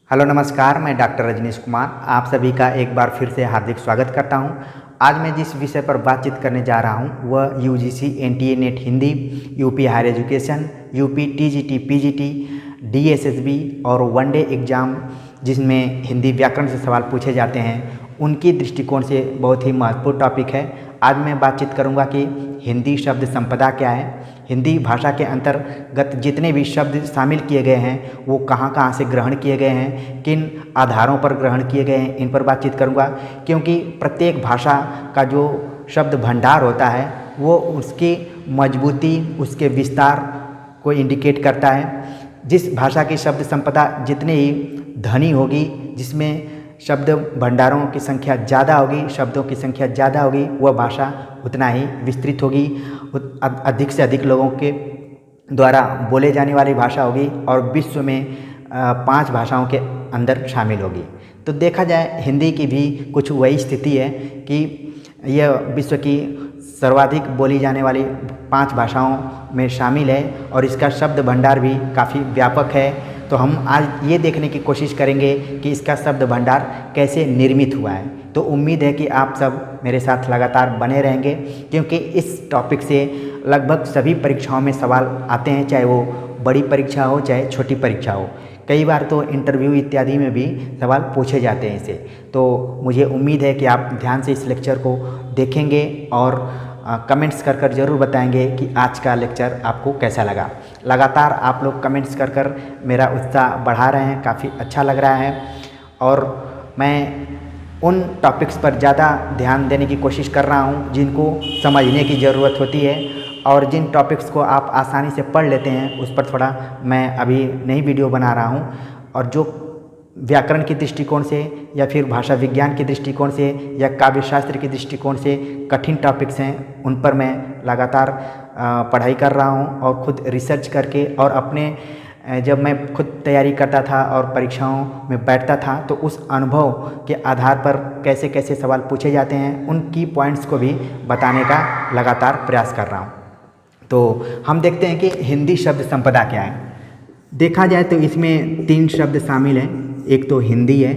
Hello नमस्कार, मैं doctor Rajneesh Kumar आप सभी का एक बार फिर से हार्दिक स्वागत करता हूं। आज मैं जिस विषय पर बातचीत करने जा रहा हूं वह UGC NTA NET Hindi, UP higher education, UP TGT PGT, DSSB और वनडे एग्ज़ाम जिसमें हिंदी व्याकरण से सवाल पूछे जाते हैं उनकी दृष्टिकोण से बहुत ही महत्वपूर्ण टॉपिक है। आज मैं बातचीत करूंगा कि हिंदी शब्द संपदा क्या है, हिंदी भाषा के अंतर्गत जितने भी शब्द शामिल किए गए हैं वो कहाँ कहाँ से ग्रहण किए गए हैं, किन आधारों पर ग्रहण किए गए हैं, इन पर बातचीत करूँगा। क्योंकि प्रत्येक भाषा का जो शब्द भंडार होता है वो उसकी मजबूती, उसके विस्तार को इंडिकेट करता है। जिस भाषा की शब्द संपदा जितनी ही धनी होगी, जिसमें शब्द भंडारों की संख्या ज़्यादा होगी, शब्दों की संख्या ज़्यादा होगी, वह भाषा उतना ही विस्तृत होगी, अधिक से अधिक लोगों के द्वारा बोले जाने वाली भाषा होगी और विश्व में 5 भाषाओं के अंदर शामिल होगी। तो देखा जाए हिंदी की भी कुछ वही स्थिति है कि यह विश्व की सर्वाधिक बोली जाने वाली 5 भाषाओं में शामिल है और इसका शब्द भंडार भी काफ़ी व्यापक है। तो हम आज ये देखने की कोशिश करेंगे कि इसका शब्द भंडार कैसे निर्मित हुआ है। तो उम्मीद है कि आप सब मेरे साथ लगातार बने रहेंगे, क्योंकि इस टॉपिक से लगभग सभी परीक्षाओं में सवाल आते हैं, चाहे वो बड़ी परीक्षा हो चाहे छोटी परीक्षा हो। कई बार तो इंटरव्यू इत्यादि में भी सवाल पूछे जाते हैं इसे। तो मुझे उम्मीद है कि आप ध्यान से इस लेक्चर को देखेंगे और कमेंट्स कर ज़रूर बताएंगे कि आज का लेक्चर आपको कैसा लगा। लगातार आप लोग कमेंट्स कर मेरा उत्साह बढ़ा रहे हैं, काफ़ी अच्छा लग रहा है और मैं उन टॉपिक्स पर ज़्यादा ध्यान देने की कोशिश कर रहा हूं जिनको समझने की ज़रूरत होती है, और जिन टॉपिक्स को आप आसानी से पढ़ लेते हैं उस पर थोड़ा मैं अभी नई वीडियो बना रहा हूं। और जो व्याकरण की दृष्टिकोण से या फिर भाषा विज्ञान के दृष्टिकोण से या काव्य शास्त्र के दृष्टिकोण से कठिन टॉपिक्स हैं उन पर मैं लगातार पढ़ाई कर रहा हूं और ख़ुद रिसर्च करके, और अपने जब मैं खुद तैयारी करता था और परीक्षाओं में बैठता था तो उस अनुभव के आधार पर कैसे कैसे सवाल पूछे जाते हैं उन की पॉइंट्स को भी बताने का लगातार प्रयास कर रहा हूँ। तो हम देखते हैं कि हिंदी शब्द संपदा क्या है। देखा जाए तो इसमें 3 शब्द शामिल हैं। एक तो हिंदी है,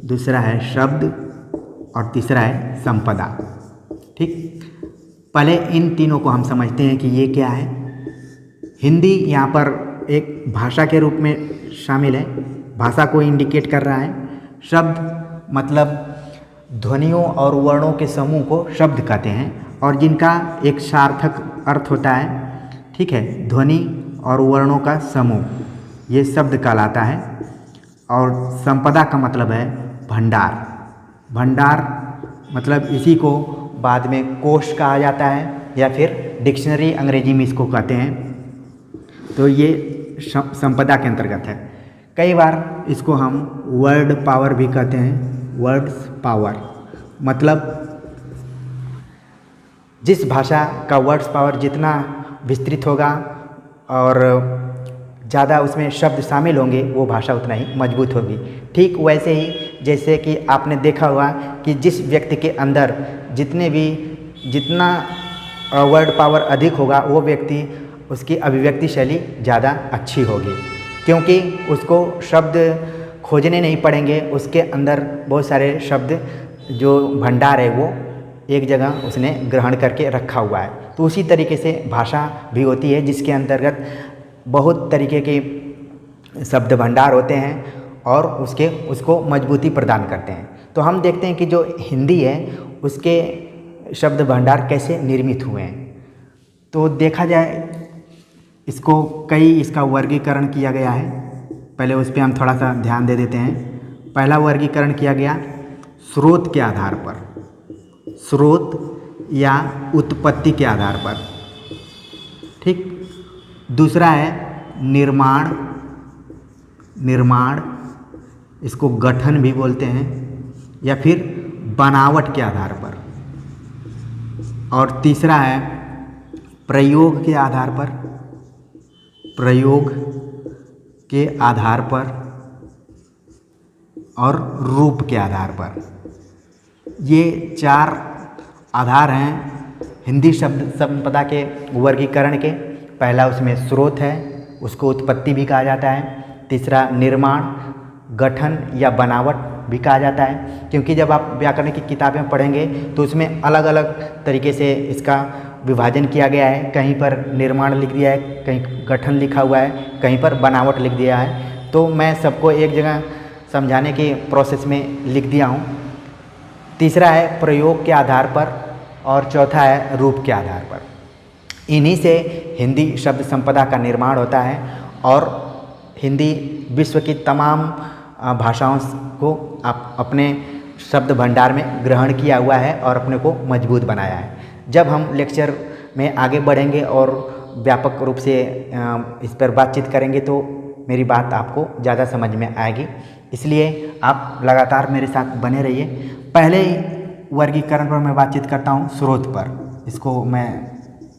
दूसरा है शब्द और तीसरा है संपदा। ठीक, पहले इन तीनों को हम समझते हैं कि ये क्या है। हिंदी यहाँ पर एक भाषा के रूप में शामिल है, भाषा को इंडिकेट कर रहा है। शब्द मतलब ध्वनियों और वर्णों के समूह को शब्द कहते हैं और जिनका एक सार्थक अर्थ होता है। ठीक है, ध्वनि और वर्णों का समूह ये शब्द कहलाता है। और संपदा का मतलब है भंडार। भंडार मतलब इसी को बाद में कोश कहा जाता है या फिर डिक्शनरी अंग्रेजी में इसको कहते हैं। तो ये संपदा के अंतर्गत है। कई बार इसको हम वर्ड पावर भी कहते हैं। वर्ड्स पावर मतलब जिस भाषा का वर्ड्स पावर जितना विस्तृत होगा और ज़्यादा उसमें शब्द शामिल होंगे वो भाषा उतना ही मजबूत होगी। ठीक वैसे ही जैसे कि आपने देखा होगा कि जिस व्यक्ति के अंदर जितना वर्ड पावर अधिक होगा वो व्यक्ति, उसकी अभिव्यक्ति शैली ज़्यादा अच्छी होगी, क्योंकि उसको शब्द खोजने नहीं पड़ेंगे। उसके अंदर बहुत सारे शब्द जो भंडार है वो एक जगह उसने ग्रहण करके रखा हुआ है। तो उसी तरीके से भाषा भी होती है जिसके अंतर्गत बहुत तरीके के शब्द भंडार होते हैं और उसको मजबूती प्रदान करते हैं। तो हम देखते हैं कि जो हिंदी है उसके शब्द भंडार कैसे निर्मित हुए हैं। तो देखा जाए इसको इसका वर्गीकरण किया गया है। पहले उस पर हम थोड़ा सा ध्यान दे देते हैं। पहला वर्गीकरण किया गया स्रोत के आधार पर, स्रोत या उत्पत्ति के आधार पर। ठीक, दूसरा है निर्माण, इसको गठन भी बोलते हैं, या फिर बनावट के आधार पर। और तीसरा है प्रयोग के आधार पर, और रूप के आधार पर। ये 4 आधार हैं हिंदी शब्द संपदा के वर्गीकरण के। पहला उसमें स्रोत है, उसको उत्पत्ति भी कहा जाता है। तीसरा निर्माण, गठन या बनावट भी कहा जाता है, क्योंकि जब आप व्याकरण की किताबें पढ़ेंगे तो उसमें अलग अलग तरीके से इसका विभाजन किया गया है। कहीं पर निर्माण लिख दिया है, कहीं गठन लिखा हुआ है, कहीं पर बनावट लिख दिया है। तो मैं सबको एक जगह समझाने के प्रोसेस में लिख दिया हूँ। तीसरा है प्रयोग के आधार पर और चौथा है रूप के आधार पर। इन्हीं से हिंदी शब्द संपदा का निर्माण होता है और हिंदी विश्व की तमाम भाषाओं को अपने शब्द भंडार में ग्रहण किया हुआ है और अपने को मजबूत बनाया है। जब हम लेक्चर में आगे बढ़ेंगे और व्यापक रूप से इस पर बातचीत करेंगे तो मेरी बात आपको ज़्यादा समझ में आएगी, इसलिए आप लगातार मेरे साथ बने रहिए। पहले वर्गीकरण पर मैं बातचीत करता हूँ स्रोत पर, इसको मैं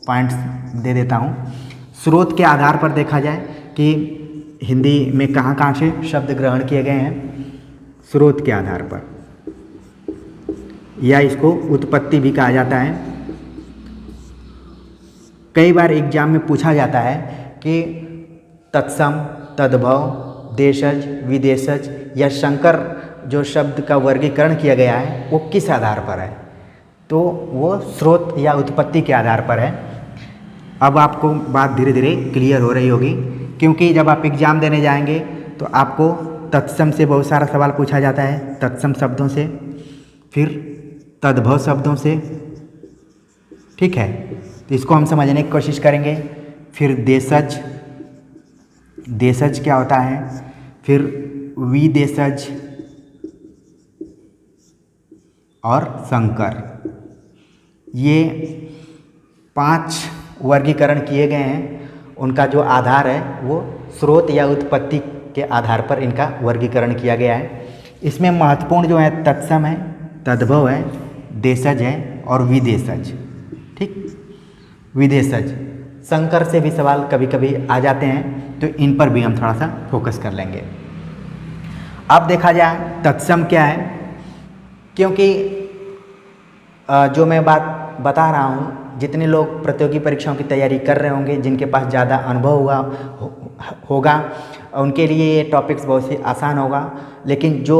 पॉइंट्स दे देता हूँ। स्रोत के आधार पर देखा जाए कि हिंदी में कहाँ कहाँ से शब्द ग्रहण किए गए हैं। स्रोत के आधार पर, या इसको उत्पत्ति भी कहा जाता है। कई बार एग्जाम में पूछा जाता है कि तत्सम, तद्भव, देशज, विदेशज या संकर जो शब्द का वर्गीकरण किया गया है वो किस आधार पर है, तो वो स्रोत या उत्पत्ति के आधार पर है। अब आपको बात धीरे धीरे क्लियर हो रही होगी, क्योंकि जब आप एग्ज़ाम देने जाएंगे तो आपको तत्सम से बहुत सारा सवाल पूछा जाता है, तत्सम शब्दों से, फिर तद्भव शब्दों से, ठीक है। तो इसको हम समझने की कोशिश करेंगे। फिर देशज, देशज क्या होता है, फिर विदेशज और संकर, ये 5 वर्गीकरण किए गए हैं। उनका जो आधार है वो स्रोत या उत्पत्ति के आधार पर इनका वर्गीकरण किया गया है। इसमें महत्वपूर्ण जो है तत्सम है, तद्भव है, देशज है और विदेशज, ठीक। विदेशज, संकर से भी सवाल कभी कभी आ जाते हैं, तो इन पर भी हम थोड़ा सा फोकस कर लेंगे। अब देखा जाए तत्सम क्या है, क्योंकि जो मैं बात बता रहा हूँ, जितने लोग प्रतियोगी परीक्षाओं की तैयारी कर रहे होंगे, जिनके पास ज़्यादा अनुभव होगा उनके लिए ये टॉपिक्स बहुत ही आसान होगा। लेकिन जो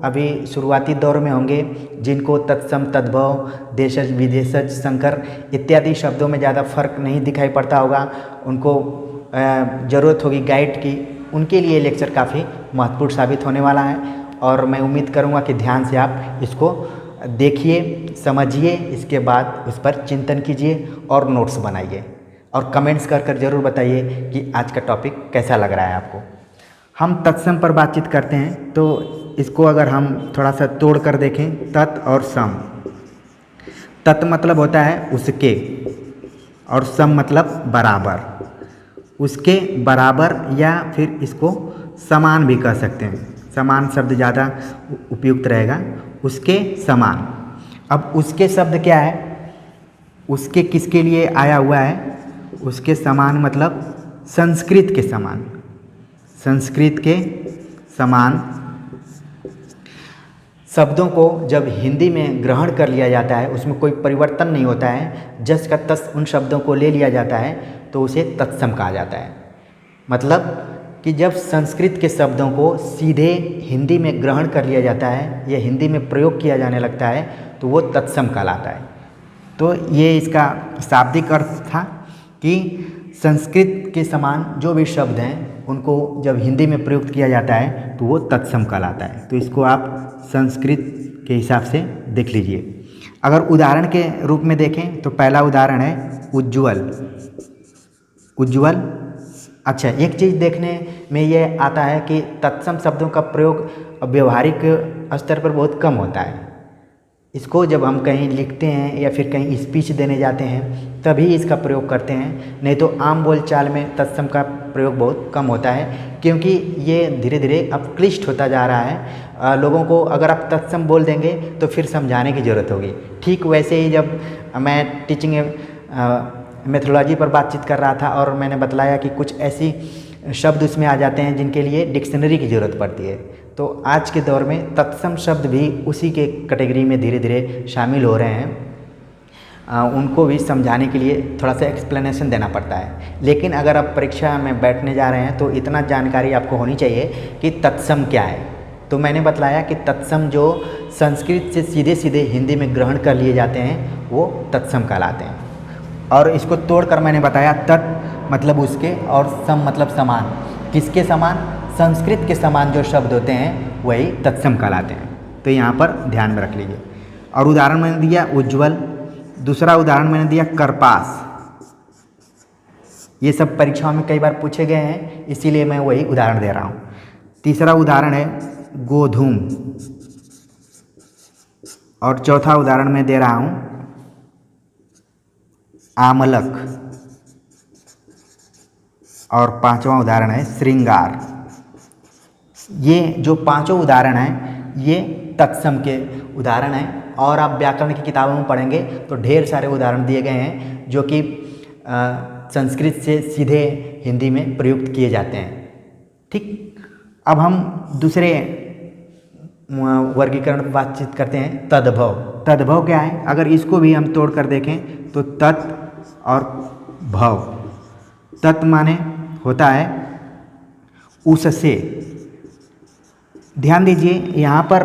अभी शुरुआती दौर में होंगे, जिनको तत्सम, तद्भव, देशज, विदेशज, संकर इत्यादि शब्दों में ज़्यादा फर्क नहीं दिखाई पड़ता होगा, उनको ज़रूरत होगी गाइड की, उनके लिए लेक्चर काफ़ी महत्वपूर्ण साबित होने वाला है। और मैं उम्मीद करूँगा कि ध्यान से आप इसको देखिए, समझिए, इसके बाद उस पर चिंतन कीजिए और नोट्स बनाइए और कमेंट्स कर ज़रूर बताइए कि आज का टॉपिक कैसा लग रहा है आपको। हम तत्सम पर बातचीत करते हैं, तो इसको अगर हम थोड़ा सा तोड़ कर देखें, तत् और सम। तत् मतलब होता है उसके, और सम मतलब बराबर, उसके बराबर, या फिर इसको समान भी कह सकते हैं। समान शब्द ज़्यादा उपयुक्त रहेगा, उसके समान। अब उसके शब्द क्या है, उसके किसके लिए आया हुआ है, उसके समान मतलब संस्कृत के समान, संस्कृत के समान शब्दों को जब हिंदी में ग्रहण कर लिया जाता है, उसमें कोई परिवर्तन नहीं होता है, जस का तस उन शब्दों को ले लिया जाता है, तो उसे तत्सम कहा जाता है। मतलब कि जब संस्कृत के शब्दों को सीधे हिंदी में ग्रहण कर लिया जाता है या हिंदी में प्रयोग किया जाने लगता है, तो वो तत्सम कहलाता है। तो ये इसका शाब्दिक अर्थ था कि संस्कृत के समान जो भी शब्द हैं उनको जब हिंदी में प्रयुक्त किया जाता है तो वो तत्सम कहलाता है। तो इसको आप संस्कृत के हिसाब से देख लीजिए। अगर उदाहरण के रूप में देखें तो पहला उदाहरण है उज्ज्वल। उज्ज्वल, अच्छा, एक चीज़ देखने में ये आता है कि तत्सम शब्दों का प्रयोग व्यवहारिक स्तर पर बहुत कम होता है। इसको जब हम कहीं लिखते हैं या फिर कहीं स्पीच देने जाते हैं तभी इसका प्रयोग करते हैं, नहीं तो आम बोलचाल में तत्सम का प्रयोग बहुत कम होता है, क्योंकि ये धीरे धीरे अब क्लिष्ट होता जा रहा है। लोगों को अगर आप तत्सम बोल देंगे तो फिर समझाने की ज़रूरत होगी। ठीक वैसे ही जब मैं टीचिंग मेथोडोलॉजी पर बातचीत कर रहा था और मैंने बतलाया कि कुछ ऐसी शब्द उसमें आ जाते हैं जिनके लिए डिक्शनरी की ज़रूरत पड़ती है, तो आज के दौर में तत्सम शब्द भी उसी के कैटेगरी में धीरे धीरे शामिल हो रहे हैं। उनको भी समझाने के लिए थोड़ा सा एक्सप्लेनेशन देना पड़ता है। लेकिन अगर आप परीक्षा में बैठने जा रहे हैं तो इतना जानकारी आपको होनी चाहिए कि तत्सम क्या है। तो मैंने बतलाया कि तत्सम जो संस्कृत से सीधे सीधे हिंदी में ग्रहण कर लिए जाते हैं वो तत्सम कहलाते हैं। और इसको तोड़कर मैंने बताया तत् मतलब उसके और सम मतलब समान। किसके समान? संस्कृत के समान जो शब्द होते हैं वही तत्सम कहलाते हैं। तो यहाँ पर ध्यान में रख लीजिए। और उदाहरण मैंने दिया उज्ज्वल, दूसरा उदाहरण मैंने दिया करपास। ये सब परीक्षाओं में कई बार पूछे गए हैं, इसीलिए मैं वही उदाहरण दे रहा हूँ। तीसरा उदाहरण है गोधूम, और चौथा उदाहरण मैं दे रहा हूँ आमलक, और पांचवा उदाहरण है श्रृंगार। ये जो पांचों उदाहरण हैं ये तत्सम के उदाहरण हैं। और आप व्याकरण की किताबों में पढ़ेंगे तो ढेर सारे उदाहरण दिए गए हैं जो कि संस्कृत से सीधे हिंदी में प्रयुक्त किए जाते हैं। ठीक, अब हम दूसरे वर्गीकरण पर बातचीत करते हैं। तद्भव। तद्भव क्या है? अगर इसको भी हम तोड़ कर देखें तो तत् और भव। तत् माने होता है उससे। ध्यान दीजिए, यहाँ पर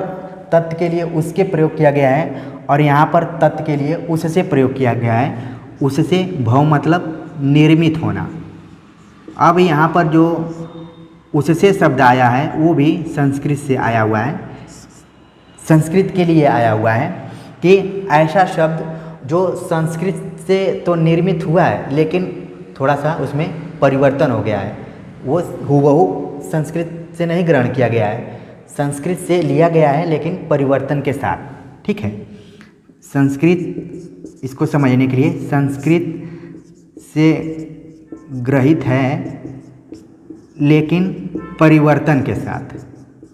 तत् के लिए उसके प्रयोग किया गया है और यहाँ पर तत् के लिए उससे प्रयोग किया गया है। उससे भव मतलब निर्मित होना। अब यहाँ पर जो उससे शब्द आया है वो भी संस्कृत से आया हुआ है, संस्कृत के लिए आया हुआ है कि ऐसा शब्द जो संस्कृत से तो निर्मित हुआ है लेकिन थोड़ा सा उसमें परिवर्तन हो गया है। वो हूबहू संस्कृत से नहीं ग्रहण किया गया है, संस्कृत से लिया गया है लेकिन परिवर्तन के साथ। ठीक है, संस्कृत, इसको समझने के लिए संस्कृत से ग्रहित है लेकिन परिवर्तन के साथ।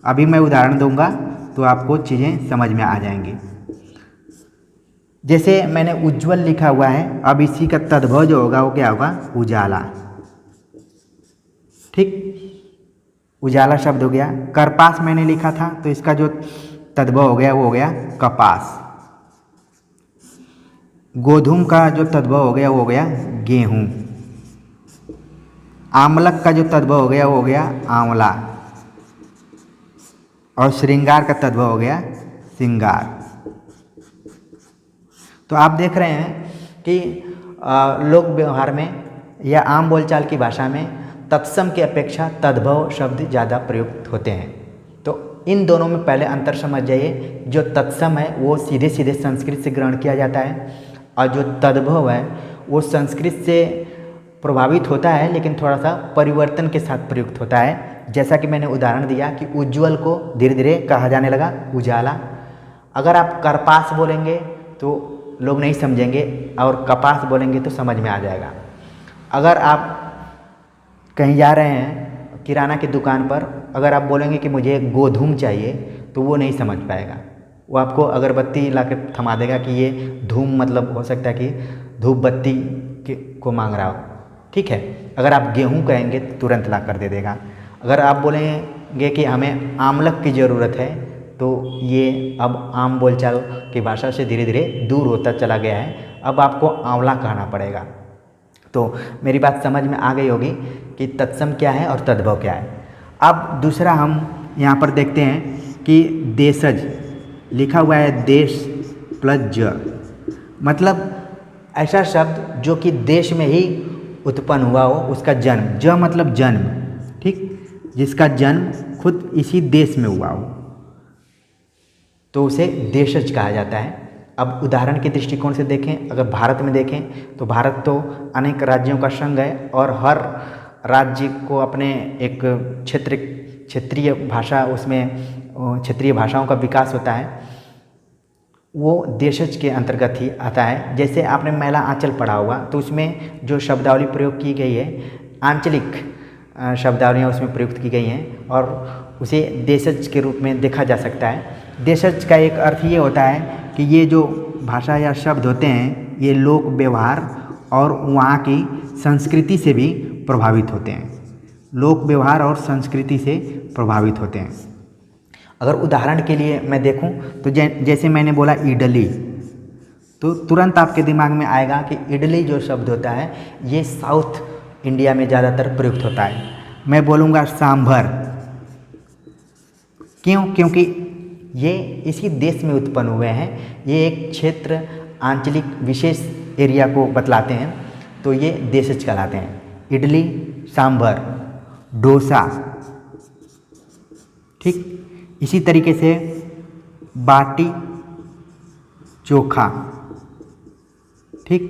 अभी मैं उदाहरण दूंगा तो आपको चीज़ें समझ में आ जाएंगी। जैसे मैंने उज्ज्वल लिखा हुआ है, अब इसी का तद्भव जो होगा वो क्या होगा? उजाला। ठीक, उजाला शब्द हो गया। करपास मैंने लिखा था तो इसका जो तद्भव हो गया वो हो गया कपास। गोधूम का जो तद्भव हो गया वो हो गया गेहूं। आमलक का जो तद्भव हो गया वो हो गया आंवला। और श्रृंगार का तद्भव हो गया श्रृंगार। तो आप देख रहे हैं कि लोक व्यवहार में या आम बोलचाल की भाषा में तत्सम की अपेक्षा तद्भव शब्द ज़्यादा प्रयुक्त होते हैं। तो इन दोनों में पहले अंतर समझ जाइए। जो तत्सम है वो सीधे सीधे संस्कृत से ग्रहण किया जाता है और जो तद्भव है वो संस्कृत से प्रभावित होता है लेकिन थोड़ा सा परिवर्तन के साथ प्रयुक्त होता है। जैसा कि मैंने उदाहरण दिया कि उज्ज्वल को धीरे धीरे कहा जाने लगा उजाला। अगर आप करपास बोलेंगे तो लोग नहीं समझेंगे और कपास बोलेंगे तो समझ में आ जाएगा। अगर आप कहीं जा रहे हैं किराना की दुकान पर, अगर आप बोलेंगे कि मुझे गोधूम चाहिए तो वो नहीं समझ पाएगा। वो आपको अगरबत्ती ला कर थमा देगा कि ये धूम मतलब हो सकता है कि धूप बत्ती को मांग रहा हो। ठीक है, अगर आप गेहूं कहेंगे तो तुरंत ला कर दे देगा। अगर आप बोलेंगे कि हमें आमलक की ज़रूरत है तो ये अब आम बोलचाल की भाषा से धीरे धीरे दूर होता चला गया है। अब आपको आंवला कहना पड़ेगा। तो मेरी बात समझ में आ गई होगी कि तत्सम क्या है और तद्भव क्या है। अब दूसरा हम यहाँ पर देखते हैं कि देशज लिखा हुआ है, देश प्लस ज, मतलब ऐसा शब्द जो कि देश में ही उत्पन्न हुआ हो, उसका जन्म। ज मतलब जन्म, ठीक, जिसका जन्म खुद इसी देश में हुआ हो तो उसे देशज कहा जाता है। अब उदाहरण के दृष्टिकोण से देखें, अगर भारत में देखें तो भारत तो अनेक राज्यों का संघ है और हर राज्य को अपने एक क्षेत्रीय भाषा, उसमें क्षेत्रीय भाषाओं का विकास होता है, वो देशज के अंतर्गत ही आता है। जैसे आपने महिला आंचल पढ़ा होगा तो उसमें जो शब्दावली प्रयोग की गई है, आंचलिक शब्दावलियाँ उसमें प्रयुक्त की गई हैं और उसे देशज के रूप में देखा जा सकता है। देशज का एक अर्थ ये होता है कि ये जो भाषा या शब्द होते हैं ये लोक व्यवहार और वहाँ की संस्कृति से भी प्रभावित होते हैं। लोक व्यवहार और संस्कृति से प्रभावित होते हैं। अगर उदाहरण के लिए मैं देखूं तो जैसे मैंने बोला इडली, तो तुरंत आपके दिमाग में आएगा कि इडली जो शब्द होता है ये साउथ इंडिया में ज़्यादातर प्रयुक्त होता है। मैं बोलूँगा सांभर क्यों? क्योंकि ये इसी देश में उत्पन्न हुए हैं। ये एक क्षेत्र आंचलिक विशेष एरिया को बतलाते हैं, तो ये देशज कहलाते हैं। इडली, सांभर, डोसा, ठीक। इसी तरीके से बाटी चोखा, ठीक।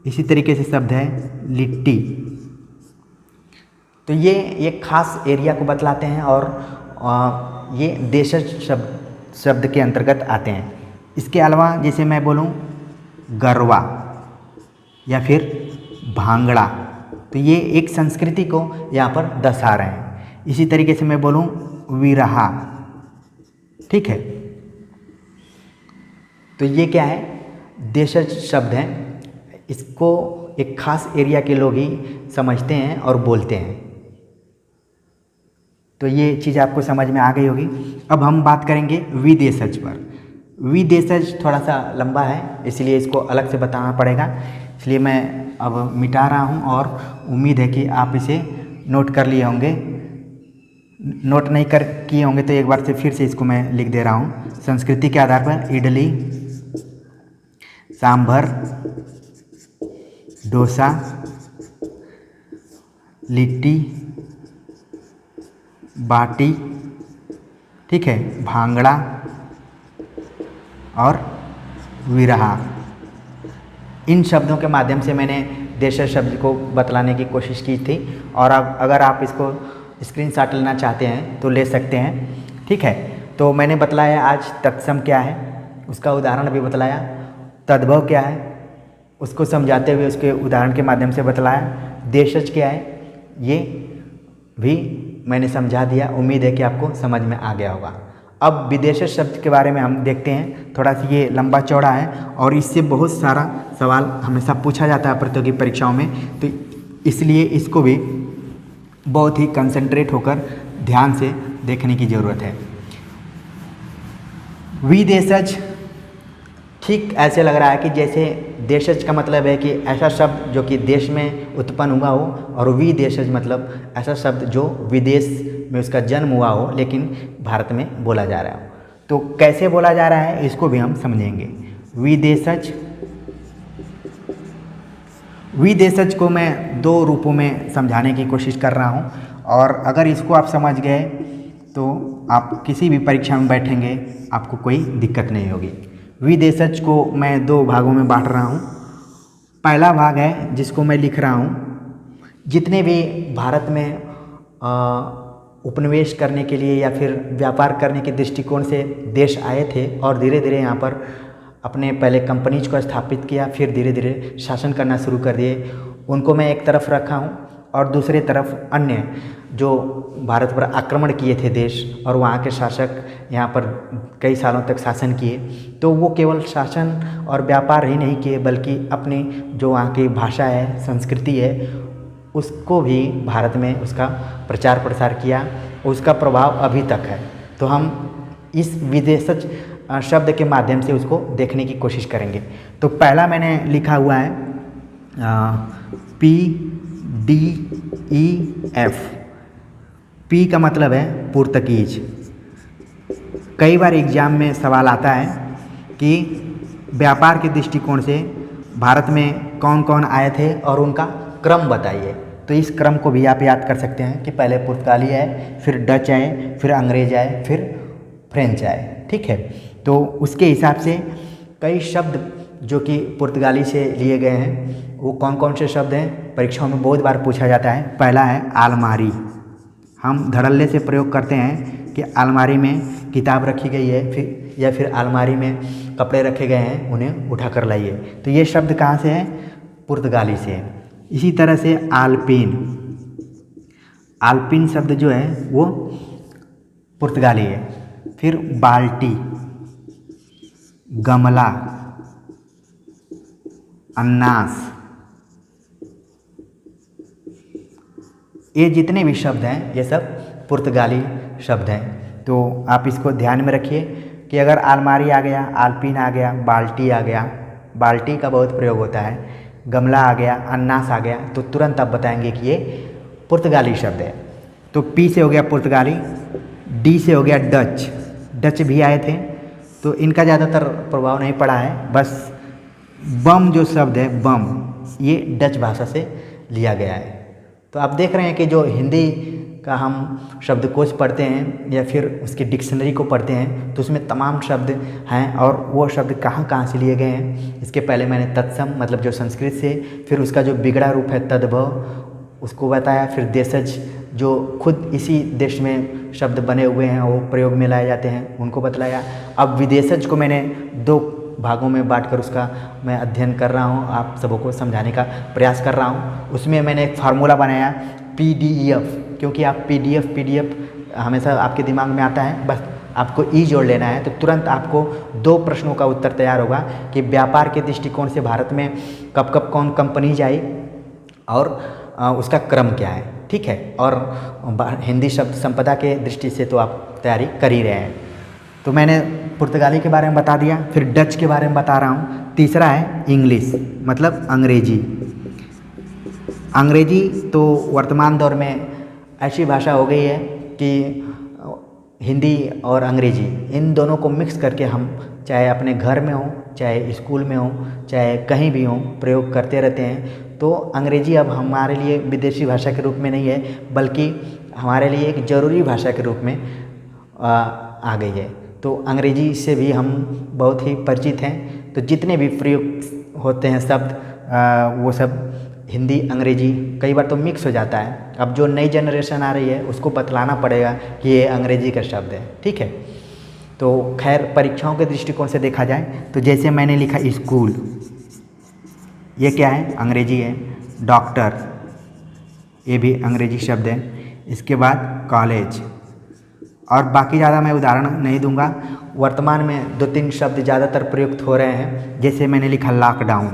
इसी तरीके से शब्द है लिट्टी। तो ये खास एरिया को बतलाते हैं और ये देशज शब्द के अंतर्गत आते हैं। इसके अलावा जैसे मैं बोलूँ गरबा या फिर भांगड़ा, तो ये एक संस्कृति को यहाँ पर दर्शा रहे हैं। इसी तरीके से मैं बोलूँ विरहा, ठीक है। तो ये क्या है? देशज शब्द हैं। इसको एक खास एरिया के लोग ही समझते हैं और बोलते हैं। तो ये चीज़ आपको समझ में आ गई होगी। अब हम बात करेंगे विदेशज पर। विदेशज थोड़ा सा लंबा है, इसलिए इसको अलग से बताना पड़ेगा, इसलिए मैं अब मिटा रहा हूँ और उम्मीद है कि आप इसे नोट कर लिए होंगे। नोट नहीं कर किए होंगे तो एक बार से फिर से इसको मैं लिख दे रहा हूँ। संस्कृति के आधार पर इडली, सांभर, डोसा, लिट्टी, बाटी, ठीक है, भांगड़ा और विरहा। इन शब्दों के माध्यम से मैंने देशज शब्द को बतलाने की कोशिश की थी, और अब अगर आप इसको स्क्रीनशॉट लेना चाहते हैं तो ले सकते हैं, ठीक है। तो मैंने बतलाया आज तत्सम क्या है, उसका उदाहरण भी बतलाया। तद्भव क्या है उसको समझाते हुए उसके उदाहरण के माध्यम से बतलाया। देशज क्या है ये भी मैंने समझा दिया। उम्मीद है कि आपको समझ में आ गया होगा। अब विदेशज शब्द के बारे में हम देखते हैं। थोड़ा सा ये लंबा चौड़ा है और इससे बहुत सारा सवाल हमेशा पूछा जाता है प्रतियोगी परीक्षाओं में, तो इसलिए इसको भी बहुत ही कंसंट्रेट होकर ध्यान से देखने की ज़रूरत है। विदेशज ठीक ऐसे लग रहा है कि जैसे देशज का मतलब है कि ऐसा शब्द जो कि देश में उत्पन्न हुआ हो, और विदेशज मतलब ऐसा शब्द जो विदेश में उसका जन्म हुआ हो लेकिन भारत में बोला जा रहा हो। तो कैसे बोला जा रहा है इसको भी हम समझेंगे। विदेशज को मैं दो रूपों में समझाने की कोशिश कर रहा हूँ, और अगर इसको आप समझ गए तो आप किसी भी परीक्षा में बैठेंगे आपको कोई दिक्कत नहीं होगी। विदेशज को मैं दो भागों में बांट रहा हूँ। पहला भाग है जिसको मैं लिख रहा हूँ, जितने भी भारत में उपनिवेश करने के लिए या फिर व्यापार करने के दृष्टिकोण से देश आए थे और धीरे धीरे यहाँ पर अपने पहले कंपनीज को स्थापित किया, फिर धीरे धीरे शासन करना शुरू कर दिए, उनको मैं एक तरफ रखा हूँ। और दूसरी तरफ अन्य जो भारत पर आक्रमण किए थे देश और वहाँ के शासक यहाँ पर कई सालों तक शासन किए, तो वो केवल शासन और व्यापार ही नहीं किए बल्कि अपनी जो वहाँ की भाषा है, संस्कृति है, उसको भी भारत में उसका प्रचार प्रसार किया। उसका प्रभाव अभी तक है। तो हम इस विदेशज शब्द के माध्यम से उसको देखने की कोशिश करेंगे। तो पहला मैंने लिखा हुआ है PDEF। पी का मतलब है पुर्तगीज। कई बार एग्जाम में सवाल आता है कि व्यापार के दृष्टिकोण से भारत में कौन कौन आए थे और उनका क्रम बताइए। तो इस क्रम को भी आप याद कर सकते हैं कि पहले पुर्तगाली आए, फिर डच आए, फिर अंग्रेज आए, फिर फ्रेंच आए, ठीक है। तो उसके हिसाब से कई शब्द जो कि पुर्तगाली से लिए गए हैं, वो कौन कौन से शब्द हैं परीक्षाओं में बहुत बार पूछा जाता है। पहला है अलमारी। हम धड़ल्ले से प्रयोग करते हैं कि अलमारी में किताब रखी गई है, फिर अलमारी में कपड़े रखे गए हैं, उन्हें उठा कर लाइए। तो ये शब्द कहाँ से है? पुर्तगाली से है। इसी तरह से आल्पिन। आल्पिन शब्द जो है वो पुर्तगाली है। फिर बाल्टी, गमला, अन्नास, ये जितने भी शब्द हैं ये सब पुर्तगाली शब्द हैं। तो आप इसको ध्यान में रखिए कि अगर अलमारी आ गया, आल्पिन आ गया, बाल्टी आ गया, बाल्टी का बहुत प्रयोग होता है, गमला आ गया, अन्नास आ गया, तो तुरंत आप बताएंगे कि ये पुर्तगाली शब्द है। तो पी से हो गया पुर्तगाली, डी से हो गया डच, डच भी आए थे, तो इनका ज़्यादातर प्रभाव नहीं पड़ा है। बस बम जो शब्द है बम, ये डच भाषा से लिया गया है। तो आप देख रहे हैं कि जो हिंदी का हम शब्दकोश पढ़ते हैं या फिर उसकी डिक्शनरी को पढ़ते हैं तो उसमें तमाम शब्द हैं और वो शब्द कहाँ कहाँ से लिए गए हैं। इसके पहले मैंने तत्सम मतलब जो संस्कृत से, फिर उसका जो बिगड़ा रूप है तद्भव उसको बताया, फिर देशज जो खुद इसी देश में शब्द बने हुए हैं वो प्रयोग में लाए जाते हैं उनको बतलाया। अब विदेशज को मैंने 2 भागों में बांटकर उसका मैं अध्ययन कर रहा हूँ, आप सबको समझाने का प्रयास कर रहा हूँ। उसमें मैंने एक फार्मूला बनाया PDF, क्योंकि आप PDF हमेशा आपके दिमाग में आता है, बस आपको ई जोड़ लेना है तो तुरंत आपको 2 प्रश्नों का उत्तर तैयार होगा कि व्यापार के दृष्टिकोण से भारत में कब कब कौन कंपनीज आई और उसका क्रम क्या है, ठीक है। और हिंदी शब्द संपदा के दृष्टि से तो आप तैयारी कर ही रहे हैं। तो मैंने पुर्तगाली के बारे में बता दिया, फिर डच के बारे में बता रहा हूँ। तीसरा है इंग्लिश मतलब अंग्रेजी। अंग्रेजी तो वर्तमान दौर में ऐसी भाषा हो गई है कि हिंदी और अंग्रेजी इन दोनों को मिक्स करके हम चाहे अपने घर में हो, चाहे स्कूल में हो, चाहे कहीं भी हो, प्रयोग करते रहते हैं। तो अंग्रेजी अब हमारे लिए विदेशी भाषा के रूप में नहीं है, बल्कि हमारे लिए एक ज़रूरी भाषा के रूप में आ गई है। तो अंग्रेजी से भी हम बहुत ही परिचित हैं। तो जितने भी प्रयोग होते हैं शब्द वो सब हिंदी अंग्रेजी कई बार तो मिक्स हो जाता है। अब जो नई जनरेशन आ रही है उसको बतलाना पड़ेगा कि ये अंग्रेजी का शब्द है, ठीक है। तो खैर परीक्षाओं के दृष्टिकोण से देखा जाए तो जैसे मैंने लिखा स्कूल, ये क्या है, अंग्रेजी है। डॉक्टर, ये भी अंग्रेजी शब्द है। इसके बाद कॉलेज, और बाकी ज़्यादा मैं उदाहरण नहीं दूंगा। वर्तमान में 2-3 शब्द ज़्यादातर प्रयुक्त हो रहे हैं, जैसे मैंने लिखा लॉकडाउन,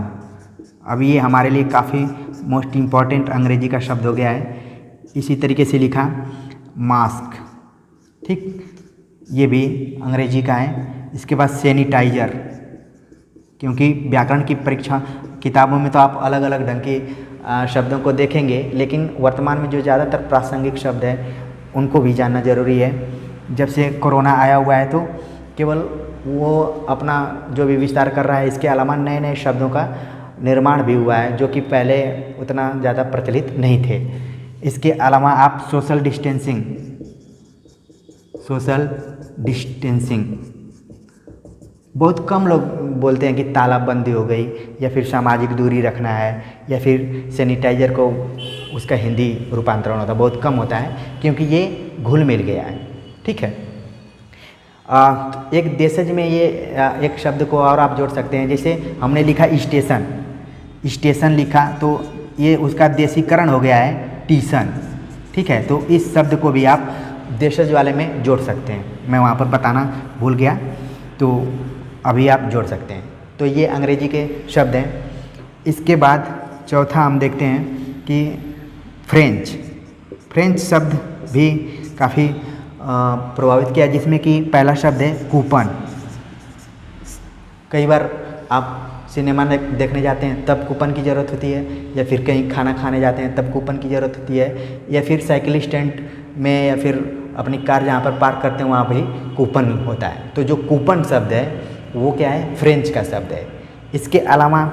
अब ये हमारे लिए काफ़ी मोस्ट इम्पॉर्टेंट अंग्रेजी का शब्द हो गया है। इसी तरीके से लिखा मास्क, ठीक, ये भी अंग्रेजी का है। इसके बाद सैनिटाइज़र, क्योंकि व्याकरण की परीक्षा किताबों में तो आप अलग अलग ढंग के शब्दों को देखेंगे, लेकिन वर्तमान में जो ज़्यादातर प्रासंगिक शब्द है उनको भी जानना ज़रूरी है। जब से कोरोना आया हुआ है तो केवल वो अपना जो भी विस्तार कर रहा है, इसके अलावा नए नए शब्दों का निर्माण भी हुआ है जो कि पहले उतना ज़्यादा प्रचलित नहीं थे। इसके अलावा आप सोशल डिस्टेंसिंग बहुत कम लोग बोलते हैं कि तालाबंदी हो गई, या फिर सामाजिक दूरी रखना है, या फिर सैनिटाइज़र को उसका हिंदी रूपांतरण होता है, बहुत कम होता है क्योंकि ये घुल मिल गया है, ठीक है। एक देशज में ये एक शब्द को और आप जोड़ सकते हैं, जैसे हमने लिखा स्टेशन लिखा तो ये उसका देशीकरण हो गया है टीशन, ठीक है। तो इस शब्द को भी आप देशज वाले में जोड़ सकते हैं, मैं वहाँ पर बताना भूल गया, तो अभी आप जोड़ सकते हैं। तो ये अंग्रेजी के शब्द हैं। इसके बाद चौथा हम देखते हैं कि फ्रेंच शब्द भी काफ़ी प्रभावित किया, जिसमें कि पहला शब्द है कूपन। कई बार आप सिनेमा देखने जाते हैं तब कूपन की ज़रूरत होती है, या फिर कहीं खाना खाने जाते हैं तब कूपन की ज़रूरत होती है, या फिर साइकिल स्टैंड में या फिर अपनी कार जहाँ पर पार्क करते हैं वहाँ भी कूपन होता है। तो जो कूपन शब्द है वो क्या है, फ्रेंच का शब्द है। इसके अलावा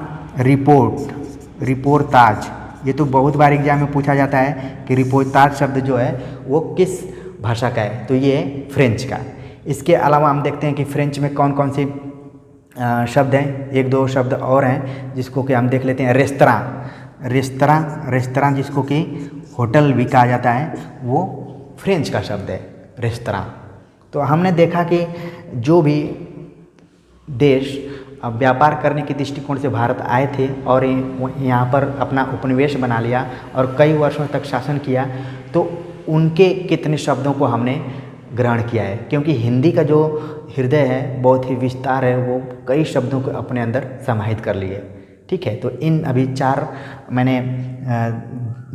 रिपोर्टाज, ये तो बहुत बार एग्जाम में पूछा जाता है कि रिपोर्टाज शब्द जो है वो किस भाषा का है, तो ये है फ्रेंच का। इसके अलावा हम देखते हैं कि फ्रेंच में कौन कौन से शब्द हैं। 1-2 शब्द और हैं जिसको कि हम देख लेते हैं। रेस्तरां जिसको कि होटल भी कहा जाता है, वो फ्रेंच का शब्द है, रेस्तरां। तो हमने देखा कि जो भी देश अब व्यापार करने के दृष्टिकोण से भारत आए थे और यहाँ पर अपना उपनिवेश बना लिया और कई वर्षों तक शासन किया, तो उनके कितने शब्दों को हमने ग्रहण किया है, क्योंकि हिंदी का जो हृदय है, बहुत ही विस्तार है, वो कई शब्दों को अपने अंदर समाहित कर लिए, ठीक है। तो इन अभी 4 मैंने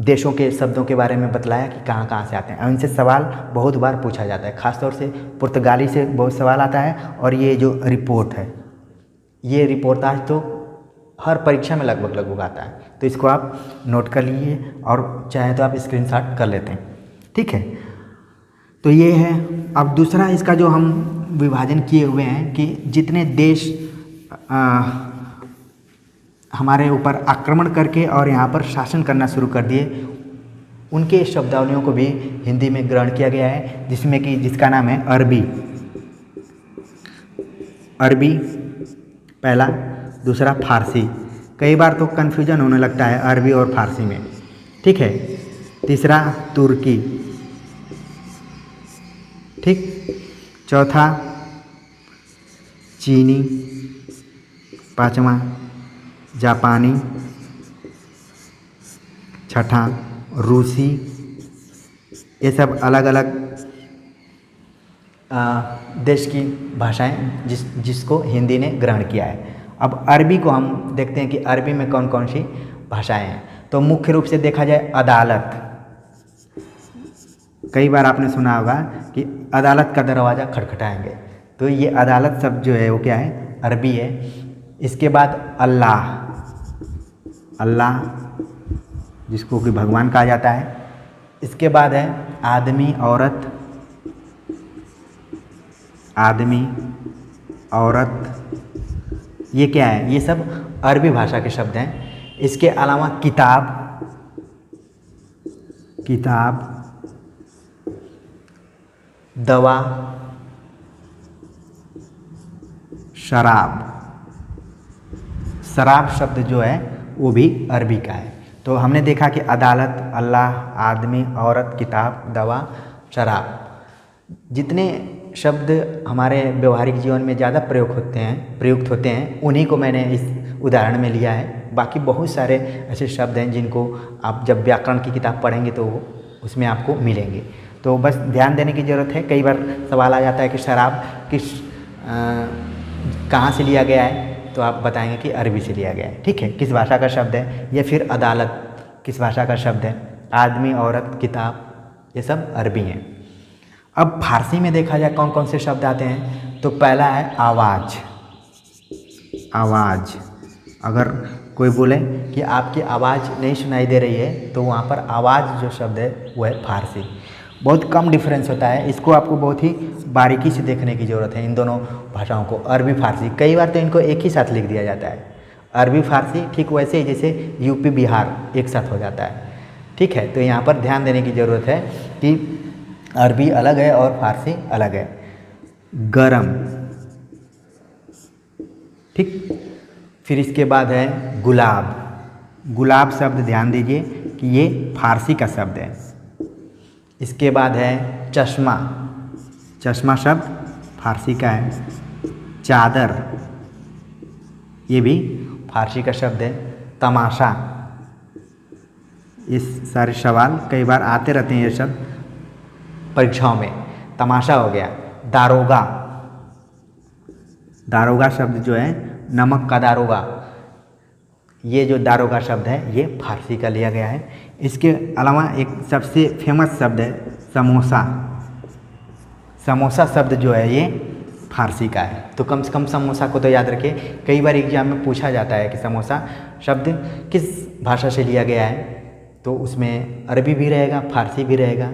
देशों के शब्दों के बारे में बतलाया कि कहाँ कहाँ से आते हैं, और इनसे सवाल बहुत बार पूछा जाता है। ख़ासतौर से पुर्तगाली से बहुत सवाल आता है, और ये जो रिपोर्ट है, ये रिपोर्टाज तो हर परीक्षा में लगभग आता है, तो इसको आप नोट कर लीजिए और चाहे तो आप स्क्रीनशॉट कर लेते हैं, ठीक है। तो ये है। अब दूसरा इसका जो हम विभाजन किए हुए हैं कि जितने देश हमारे ऊपर आक्रमण करके और यहाँ पर शासन करना शुरू कर दिए, उनके शब्दावलियों को भी हिंदी में ग्रहण किया गया है, जिसमें कि जिसका नाम है अरबी। अरबी पहला, दूसरा फारसी। कई बार तो कन्फ्यूजन होने लगता है अरबी और फारसी में, ठीक है। तीसरा तुर्की, ठीक। चौथा चीनी, पांचवा जापानी, छठा रूसी। ये सब अलग अलग देश की भाषाएं जिसको हिंदी ने ग्रहण किया है। अब अरबी को हम देखते हैं कि अरबी में कौन कौन सी भाषाएं हैं। तो मुख्य रूप से देखा जाए अदालत। कई बार आपने सुना होगा कि अदालत का दरवाज़ा खटखटाएंगे, तो ये अदालत शब्द जो है वो क्या है, अरबी है। इसके बाद अल्लाह, अल्लाह जिसको कि भगवान कहा जाता है। इसके बाद है आदमी औरत, आदमी औरत, ये क्या है, ये सब अरबी भाषा के शब्द हैं। इसके अलावा किताब, किताब, दवा, शराब। शराब शब्द जो है वो भी अरबी का है। तो हमने देखा कि अदालत, अल्लाह, आदमी, औरत, किताब, दवा, शराब, जितने शब्द हमारे व्यवहारिक जीवन में ज़्यादा प्रयुक्त होते हैं उन्हीं को मैंने इस उदाहरण में लिया है। बाकी बहुत सारे ऐसे शब्द हैं जिनको आप जब व्याकरण की किताब पढ़ेंगे तो उसमें आपको मिलेंगे। तो बस ध्यान देने की ज़रूरत है। कई बार सवाल आ जाता है कि शराब कहाँ से लिया गया है, तो आप बताएंगे कि अरबी से लिया गया है, ठीक है। किस भाषा का शब्द है, या फिर अदालत किस भाषा का शब्द है, आदमी, औरत, किताब, ये सब अरबी हैं। अब फारसी में देखा जाए कौन कौन से शब्द आते हैं, तो पहला है आवाज़। आवाज़, अगर कोई बोले कि आपकी आवाज़ नहीं सुनाई दे रही है, तो वहाँ पर आवाज़ जो शब्द है वो है फारसी। बहुत कम डिफरेंस होता है, इसको आपको बहुत ही बारीकी से देखने की ज़रूरत है इन दोनों भाषाओं को, अरबी फारसी। कई बार तो इनको एक ही साथ लिख दिया जाता है, अरबी फारसी, ठीक वैसे ही जैसे यूपी बिहार एक साथ हो जाता है, ठीक है। तो यहाँ पर ध्यान देने की ज़रूरत है कि अरबी अलग है और फारसी अलग है। गरम, ठीक। फिर इसके बाद है गुलाब। गुलाब शब्द ध्यान दीजिए कि ये फारसी का शब्द है। इसके बाद है चश्मा। चश्मा शब्द फारसी का है। चादर, ये भी फारसी का शब्द है। तमाशा, इस सारे सवाल कई बार आते रहते हैं ये शब्द परीक्षाओं में। तमाशा हो गया। दारोगा, दारोगा शब्द जो है नमक का दारोगा, ये जो दारोगा शब्द है ये फारसी का लिया गया है। इसके अलावा एक सबसे फेमस शब्द है समोसा। समोसा शब्द जो है ये फारसी का है। तो कम से कम समोसा को तो याद रखिए, कई बार एग्जाम में पूछा जाता है कि समोसा शब्द किस भाषा से लिया गया है, तो उसमें अरबी भी रहेगा, फारसी भी रहेगा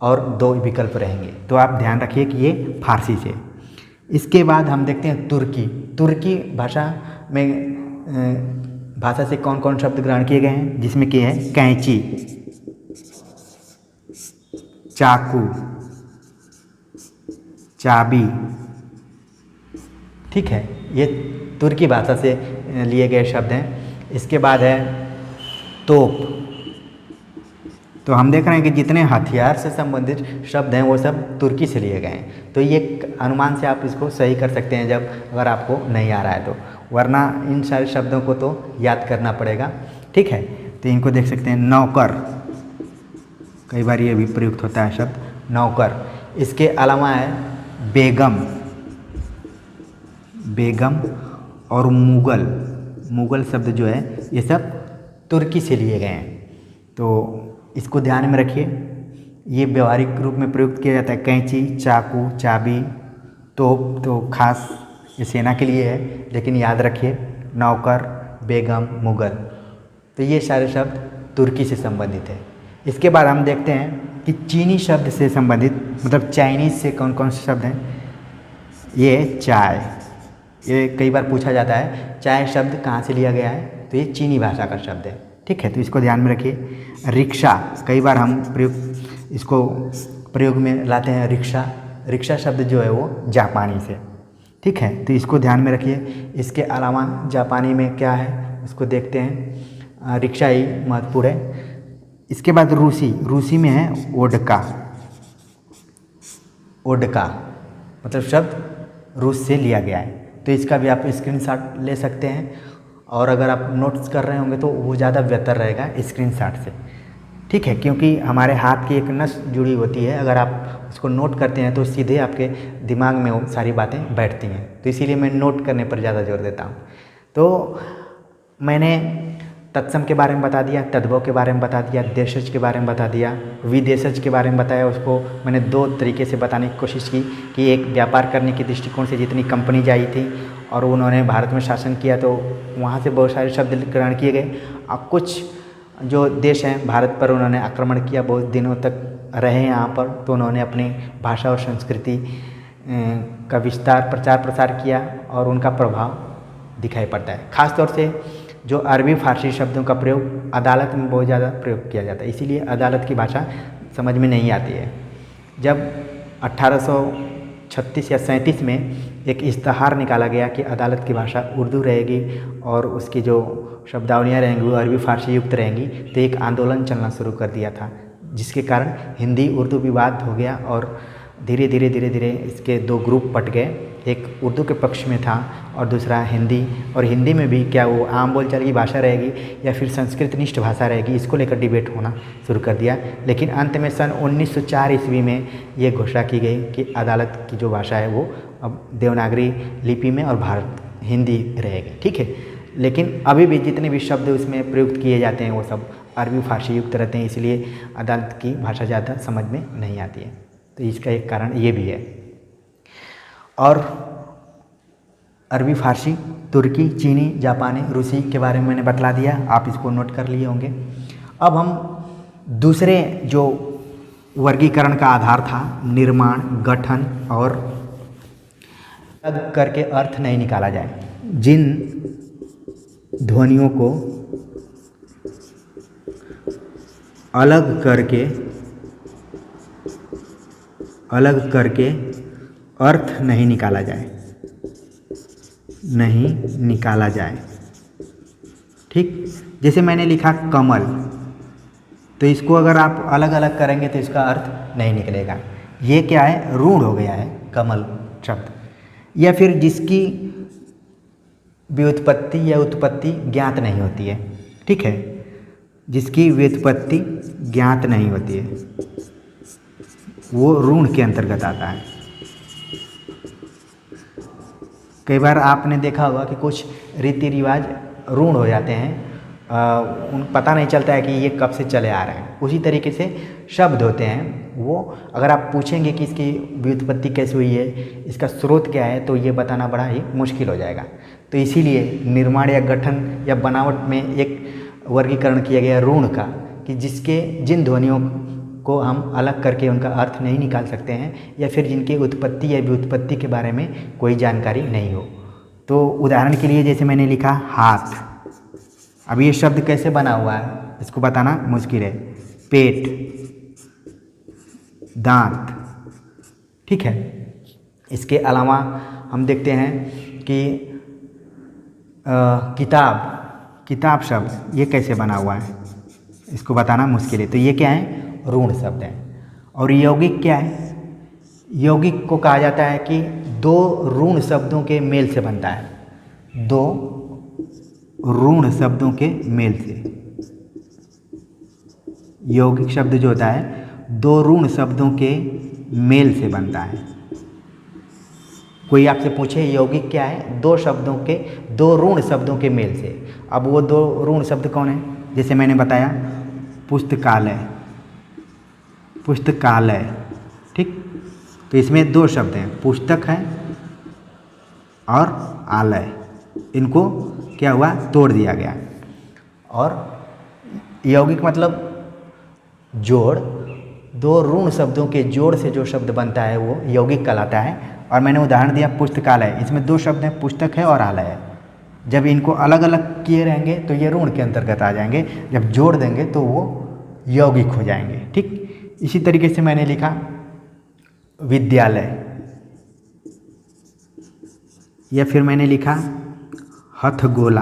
और दो विकल्प रहेंगे। तो आप ध्यान रखिए कि ये फारसी से। इसके बाद हम देखते हैं तुर्की। तुर्की भाषा में भाषा से कौन कौन शब्द ग्रहण किए गए हैं, जिसमें कि है कैंची, चाकू, चाबी, ठीक है। ये तुर्की भाषा से लिए गए शब्द हैं। इसके बाद है तोप। तो हम देख रहे हैं कि जितने हथियार से संबंधित शब्द हैं वो सब तुर्की से लिए गए हैं। तो ये अनुमान से आप इसको सही कर सकते हैं जब अगर आपको नहीं आ रहा है तो, वरना इन सारे शब्दों को तो याद करना पड़ेगा, ठीक है। तो इनको देख सकते हैं। नौकर, कई बार ये भी प्रयुक्त होता है शब्द नौकर। इसके अलावा है बेगम, बेगम और मुगल। मुगल शब्द जो है ये सब तुर्की से लिए गए हैं। तो इसको ध्यान में रखिए। ये व्यवहारिक रूप में प्रयुक्त किया जाता है। कैंची, चाकू, चाबी, तोप तो खास ये सेना के लिए है, लेकिन याद रखिए नौकर, बेगम, मुगल, तो ये सारे शब्द तुर्की से संबंधित है। इसके बाद हम देखते हैं कि चीनी शब्द से संबंधित, मतलब चाइनीज़ से कौन कौन से शब्द हैं। ये चाय, ये कई बार पूछा जाता है चाय शब्द कहाँ से लिया गया है, तो ये चीनी भाषा का शब्द है। ठीक है, तो इसको ध्यान में रखिए। रिक्शा, कई बार हम इसको प्रयोग में लाते हैं रिक्शा। रिक्शा शब्द जो है वो जापानी से। ठीक है, तो इसको ध्यान में रखिए। इसके अलावा जापानी में क्या है उसको देखते हैं। रिक्शा ही महत्वपूर्ण है। इसके बाद रूसी में है ओडका। ओडका मतलब शब्द रूस से लिया गया है, तो इसका भी आप स्क्रीनशॉट ले सकते हैं। और अगर आप नोट्स कर रहे होंगे तो वो ज़्यादा बेहतर रहेगा स्क्रीनशॉट से। ठीक है, क्योंकि हमारे हाथ की एक नस जुड़ी होती है, अगर आप उसको नोट करते हैं तो सीधे आपके दिमाग में वो सारी बातें बैठती हैं। तो इसीलिए मैं नोट करने पर ज़्यादा जोर देता हूँ। तो मैंने तत्सम के बारे में बता दिया, तद्भव के बारे में बता दिया, देशज के बारे में बता दिया, विदेशज के बारे में बताया। उसको मैंने दो तरीके से बताने की कोशिश की कि एक व्यापार करने के दृष्टिकोण से जितनी कंपनीज आई थी और उन्होंने भारत में शासन किया तो वहाँ से बहुत सारे शब्द ग्रहण किए गए। और कुछ जो देश हैं भारत पर उन्होंने आक्रमण किया, बहुत दिनों तक रहे यहाँ पर, तो उन्होंने अपनी भाषा और संस्कृति का विस्तार प्रचार प्रसार किया और उनका प्रभाव दिखाई पड़ता है। ख़ास तौर से जो अरबी फारसी शब्दों का प्रयोग अदालत में बहुत ज़्यादा प्रयोग किया जाता है, इसीलिए अदालत की भाषा समझ में नहीं आती है। जब 1836 या 37 में एक इश्तहार निकाला गया कि अदालत की भाषा उर्दू रहेगी और उसकी जो शब्दावलियाँ रहेंगी वो अरबी फारसी युक्त रहेंगी, तो एक आंदोलन चलना शुरू कर दिया था, जिसके कारण हिंदी उर्दू विवाद हो गया और धीरे धीरे इसके दो ग्रुप बट गए। एक उर्दू के पक्ष में था और दूसरा हिंदी। और हिंदी में भी क्या वो आम बोलचाल की भाषा रहेगी या फिर संस्कृत निष्ठ भाषा रहेगी, इसको लेकर डिबेट होना शुरू कर दिया। लेकिन अंत में सन 1904 ईस्वी में ये घोषणा की गई कि अदालत की जो भाषा है वो अब देवनागरी लिपि में और भारत हिंदी रहेगी। ठीक है, लेकिन अभी भी जितने भी शब्द उसमें प्रयुक्त किए जाते हैं वो सब अरबी फारसी युक्त रहते हैं, इसलिए अदालत की भाषा ज़्यादा समझ में नहीं आती है। तो इसका एक कारण ये भी है। और अरबी फारसी, तुर्की, चीनी, जापानी, रूसी के बारे में मैंने बतला दिया, आप इसको नोट कर लिए होंगे। अब हम दूसरे जो वर्गीकरण का आधार था निर्माण, गठन और अलग करके अर्थ नहीं निकाला जाए, जिन ध्वनियों को अलग करके अर्थ नहीं निकाला जाए। ठीक, जैसे मैंने लिखा कमल, तो इसको अगर आप अलग अलग करेंगे तो इसका अर्थ नहीं निकलेगा। ये क्या है, रूढ़ हो गया है कमल शब्द, या फिर जिसकी व्युत्पत्ति या उत्पत्ति ज्ञात नहीं होती है। ठीक है, जिसकी व्युत्पत्ति ज्ञात नहीं होती है वो रूढ़ के अंतर्गत आता है। कई बार आपने देखा होगा कि कुछ रीति रिवाज रूढ़ हो जाते हैं, उन पता नहीं चलता है कि ये कब से चले आ रहे हैं। उसी तरीके से शब्द होते हैं, वो अगर आप पूछेंगे कि इसकी व्युत्पत्ति कैसे हुई है, इसका स्रोत क्या है, तो ये बताना बड़ा ही मुश्किल हो जाएगा। तो इसीलिए निर्माण या गठन या बनावट में एक वर्गीकरण किया गया रूढ़ का, कि जिन ध्वनियों को हम अलग करके उनका अर्थ नहीं निकाल सकते हैं या फिर जिनकी उत्पत्ति या व्युत्पत्ति के बारे में कोई जानकारी नहीं हो। तो उदाहरण के लिए जैसे मैंने लिखा हाथ, अब ये शब्द कैसे बना हुआ है इसको बताना मुश्किल है। पेट, दांत। ठीक है, इसके अलावा हम देखते हैं कि किताब शब्द ये कैसे बना हुआ है, इसको बताना मुश्किल है। तो ये क्या है, रूढ़ शब्द है। और यौगिक क्या है, यौगिक को कहा जाता है कि दो ऋण शब्दों के मेल से बनता है, दो ऋण शब्दों के मेल से। यौगिक शब्द जो होता है दो ऋण शब्दों के मेल से बनता है। कोई आपसे पूछे यौगिक क्या है, दो ऋण शब्दों के मेल से। अब वो दो ऋण शब्द कौन है, जैसे मैंने बताया पुस्तकालय। ठीक, तो इसमें दो शब्द हैं, पुस्तक है और आलय, इनको क्या हुआ, तोड़ दिया गया। और यौगिक मतलब जोड़, दो ऋण शब्दों के जोड़ से जो शब्द बनता है वो यौगिक कहलाता है। और मैंने उदाहरण दिया पुस्तकालय, इसमें दो शब्द हैं, पुस्तक है और आलय है। जब इनको अलग अलग किए रहेंगे तो ये ऋण के अंतर्गत आ जाएंगे, जब जोड़ देंगे तो वो यौगिक हो जाएंगे। ठीक, इसी तरीके से मैंने लिखा विद्यालय, या फिर मैंने लिखा हथगोला।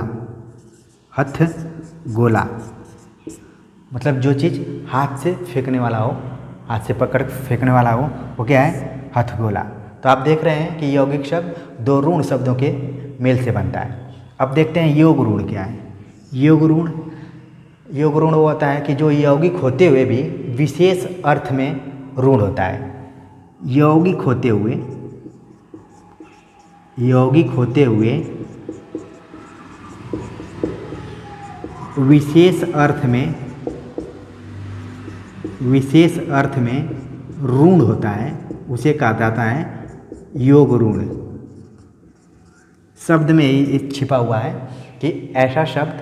हथगोला मतलब जो चीज़ हाथ से फेंकने वाला हो, हाथ से पकड़ फेंकने वाला हो, वो क्या है? हथगोला। तो आप देख रहे हैं कि यौगिक शब्द दो ऋण शब्दों के मेल से बनता है। अब देखते हैं योग ऋण क्या है। योग ऋण वो होता है कि जो यौगिक होते हुए भी विशेष अर्थ में ऋण होता है। यौगिक होते हुए विशेष अर्थ में ऋण होता है, उसे कहा जाता है योग ऋण। शब्द में ही छिपा हुआ है कि ऐसा शब्द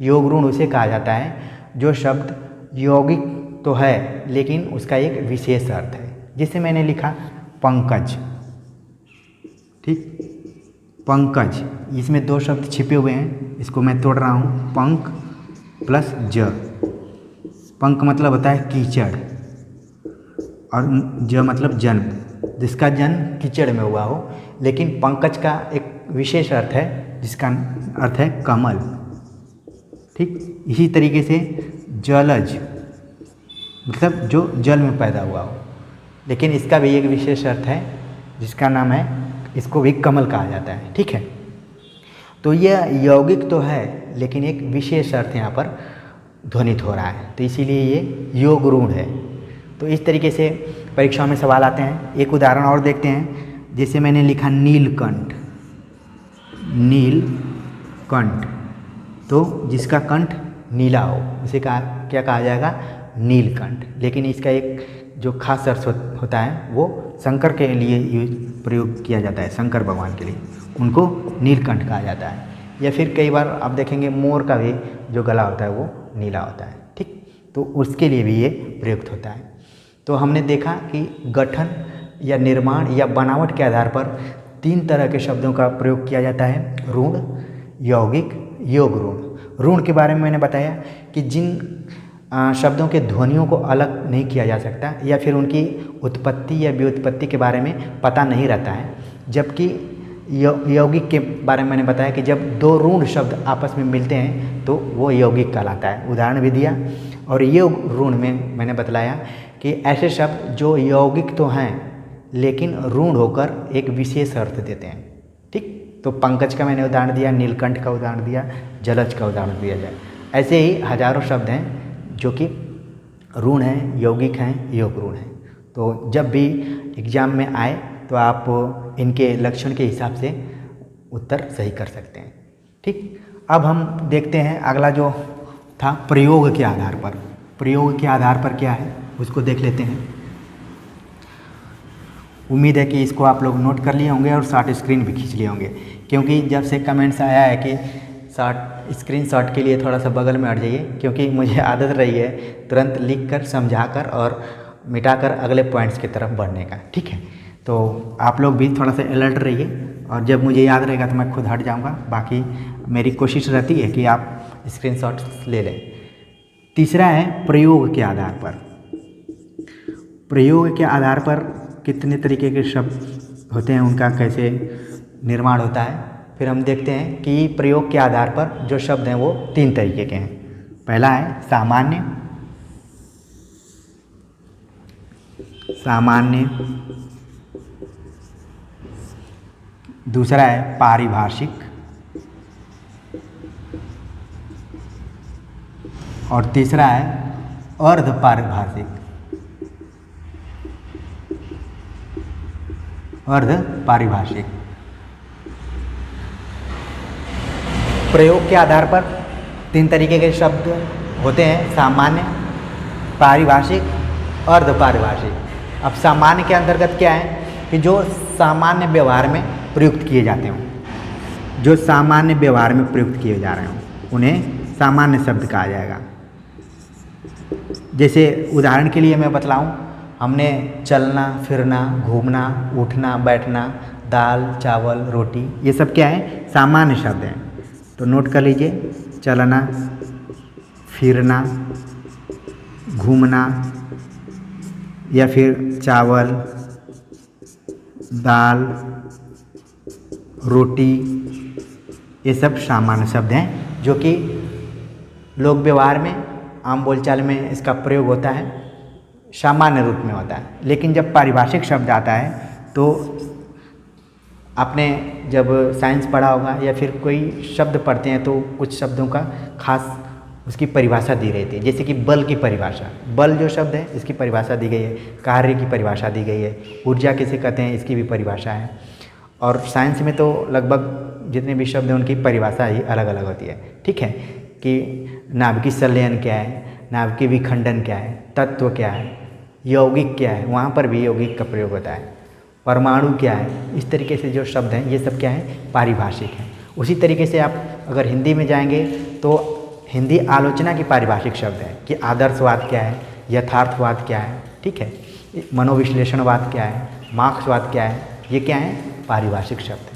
योग ऋण उसे कहा जाता है जो शब्द यौगिक तो है लेकिन उसका एक विशेष अर्थ है। जिसे मैंने लिखा पंकज। ठीक, पंकज, इसमें दो शब्द छिपे हुए हैं, इसको मैं तोड़ रहा हूँ। पंक प्लस ज। पंक मतलब होता है कीचड़ और ज मतलब जन्म, जिसका जन्म कीचड़ में हुआ हो। लेकिन पंकज का एक विशेष अर्थ है जिसका अर्थ है कमल। ठीक, इसी तरीके से जलज मतलब जो जल में पैदा हुआ हो, लेकिन इसका भी एक विशेष अर्थ है जिसका नाम है, इसको भी कमल कहा जाता है। ठीक है, तो यह यौगिक तो है लेकिन एक विशेष अर्थ यहाँ पर ध्वनित हो रहा है, तो इसीलिए ये योग ऋण है। तो इस तरीके से परीक्षा में सवाल आते हैं। एक उदाहरण और देखते हैं, जैसे मैंने लिखा नीलकंठ। नीलकंठ, तो जिसका कंठ नीला हो उसे क्या कहा जाएगा? नीलकंठ। लेकिन इसका एक जो खास अर्थ होता है वो शंकर के लिए प्रयोग किया जाता है, शंकर भगवान के लिए उनको नीलकंठ कहा जाता है। या फिर कई बार आप देखेंगे मोर का भी जो गला होता है वो नीला होता है। ठीक, तो उसके लिए भी ये प्रयुक्त होता है। तो हमने देखा कि गठन या निर्माण या बनावट के आधार पर तीन तरह के शब्दों का प्रयोग किया जाता है, ऋण, यौगिक, योग ऋण। ऋण के बारे में मैंने बताया कि जिन शब्दों के ध्वनियों को अलग नहीं किया जा सकता या फिर उनकी उत्पत्ति या व्युत्पत्ति के बारे में पता नहीं रहता है, जबकि यौगिक के बारे में मैंने बताया कि जब दो ऋण शब्द आपस में मिलते हैं तो वो यौगिक कहलाता है। उदाहरण भी दिया। और योग ऋण में मैंने बतलाया कि ऐसे शब्द जो यौगिक तो हैं लेकिन ऋण होकर एक विशेष अर्थ देते हैं। ठीक, तो पंकज का मैंने उदाहरण दिया, नीलकंठ का उदाहरण दिया, जलज का उदाहरण दिया जाए। ऐसे ही हजारों शब्द हैं जो कि ऋण हैं, यौगिक हैं, योग ऋण हैं। तो जब भी एग्ज़ाम में आए तो आप इनके लक्षण के हिसाब से उत्तर सही कर सकते हैं। ठीक, अब हम देखते हैं अगला जो था प्रयोग के आधार पर। प्रयोग के आधार पर क्या है उसको देख लेते हैं। उम्मीद है कि इसको आप लोग नोट कर लिए होंगे और शॉर्ट स्क्रीन भी खींच लिए होंगे, क्योंकि जब से कमेंट्स आया है कि स्क्रीनशॉट के लिए थोड़ा सा बगल में हट जाइए, क्योंकि मुझे आदत रही है तुरंत लिख कर, समझा कर और मिटाकर अगले पॉइंट्स की तरफ बढ़ने का। ठीक है, तो आप लोग भी थोड़ा सा अलर्ट रहिए और जब मुझे याद रहेगा तो मैं खुद हट जाऊंगा। बाकी मेरी कोशिश रहती है कि आप स्क्रीनशॉट्स ले लें। तीसरा है प्रयोग के आधार पर। प्रयोग के आधार पर कितने तरीके के शब्द होते हैं, उनका कैसे निर्माण होता है, फिर हम देखते हैं कि प्रयोग के आधार पर जो शब्द हैं वो तीन तरीके के हैं। पहला है सामान्य, दूसरा है पारिभाषिक और तीसरा है अर्ध पारिभाषिक। प्रयोग के आधार पर तीन तरीके के शब्द होते हैं, सामान्य, पारिभाषिक, अर्ध पारिभाषिक। अब सामान्य के अंतर्गत क्या है कि जो सामान्य व्यवहार में प्रयुक्त किए जाते हों, जो सामान्य व्यवहार में प्रयुक्त किए जा रहे हों उन्हें सामान्य शब्द कहा जाएगा। जैसे उदाहरण के लिए मैं बतलाऊं हमने चलना फिरना, घूमना, उठना, बैठना, दाल चावल रोटी, ये सब क्या है, सामान्य शब्द हैं। तो नोट कर लीजिए, चलना, फिरना, घूमना, या फिर चावल, दाल, रोटी, ये सब सामान्य शब्द हैं जो कि लोक व्यवहार में, आम बोलचाल में इसका प्रयोग होता है, सामान्य रूप में होता है। लेकिन जब पारिभाषिक शब्द आता है तो आपने जब साइंस पढ़ा होगा या फिर कोई शब्द पढ़ते हैं तो कुछ शब्दों का खास उसकी परिभाषा दी रहती है। जैसे कि बल की परिभाषा, बल जो शब्द है इसकी परिभाषा दी गई है, कार्य की परिभाषा दी गई है, ऊर्जा किसे कहते हैं इसकी भी परिभाषा है। और साइंस में तो लगभग जितने भी शब्द हैं उनकी परिभाषा ही अलग अलग होती है। ठीक है, कि नाभिकीय संलयन क्या है, नाभिकीय विखंडन क्या है, तत्व क्या है, यौगिक क्या है, वहाँ पर भी यौगिक का प्रयोग होता है, परमाणु क्या है, इस तरीके से जो शब्द हैं ये सब क्या है, पारिभाषिक हैं। उसी तरीके से आप अगर हिंदी में जाएंगे तो हिंदी आलोचना की पारिभाषिक शब्द है कि आदर्शवाद क्या है, यथार्थवाद क्या है, ठीक है, मनोविश्लेषणवाद क्या है, मार्क्सवाद क्या है, ये क्या है, पारिभाषिक शब्द है।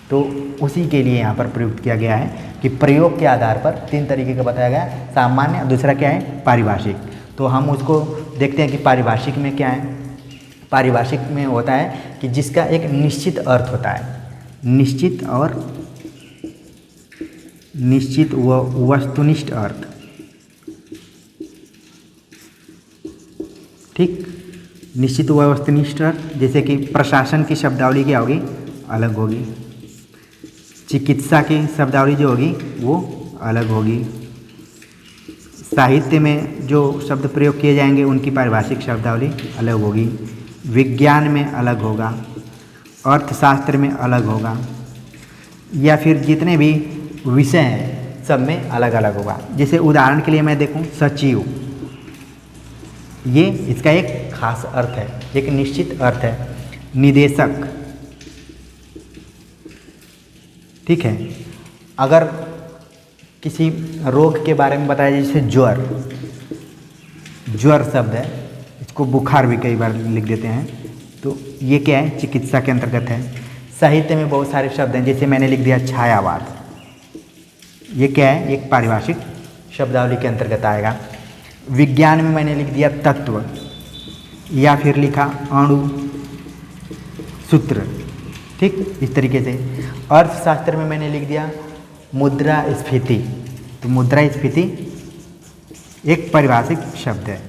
तो उसी के लिए यहाँ पर प्रयुक्त किया गया है कि प्रयोग के आधार पर 3 तरीके का बताया गया, सामान्य, दूसरा क्या है, पारिभाषिक। तो हम उसको देखते हैं कि पारिभाषिक में क्या है। पारिभाषिक में होता है कि जिसका एक निश्चित अर्थ होता है, निश्चित व वस्तुनिष्ठ अर्थ, ठीक, निश्चित व वस्तुनिष्ठ अर्थ। जैसे कि प्रशासन की शब्दावली क्या होगी, अलग होगी, चिकित्सा की शब्दावली जो होगी वो अलग होगी, साहित्य में जो शब्द प्रयोग किए जाएंगे उनकी पारिभाषिक शब्दावली अलग होगी, विज्ञान में अलग होगा, अर्थशास्त्र में अलग होगा, या फिर जितने भी विषय हैं सब में अलग अलग होगा। जैसे उदाहरण के लिए मैं देखूं, सचिव, ये इसका एक खास अर्थ है, एक निश्चित अर्थ है। निदेशक, ठीक है, अगर किसी रोग के बारे में बताया, जैसे ज्वर शब्द है, इसको बुखार भी कई बार लिख देते हैं, तो ये क्या है, चिकित्सा के अंतर्गत है। साहित्य में बहुत सारे शब्द हैं, जैसे मैंने लिख दिया छायावाद, ये क्या है, एक पारिभाषिक शब्दावली के अंतर्गत आएगा। विज्ञान में मैंने लिख दिया तत्व, या फिर लिखा अणु, सूत्र, ठीक, इस तरीके से। अर्थशास्त्र में मैंने लिख दिया मुद्रास्फीति, तो मुद्रास्फीति एक पारिभाषिक शब्द है,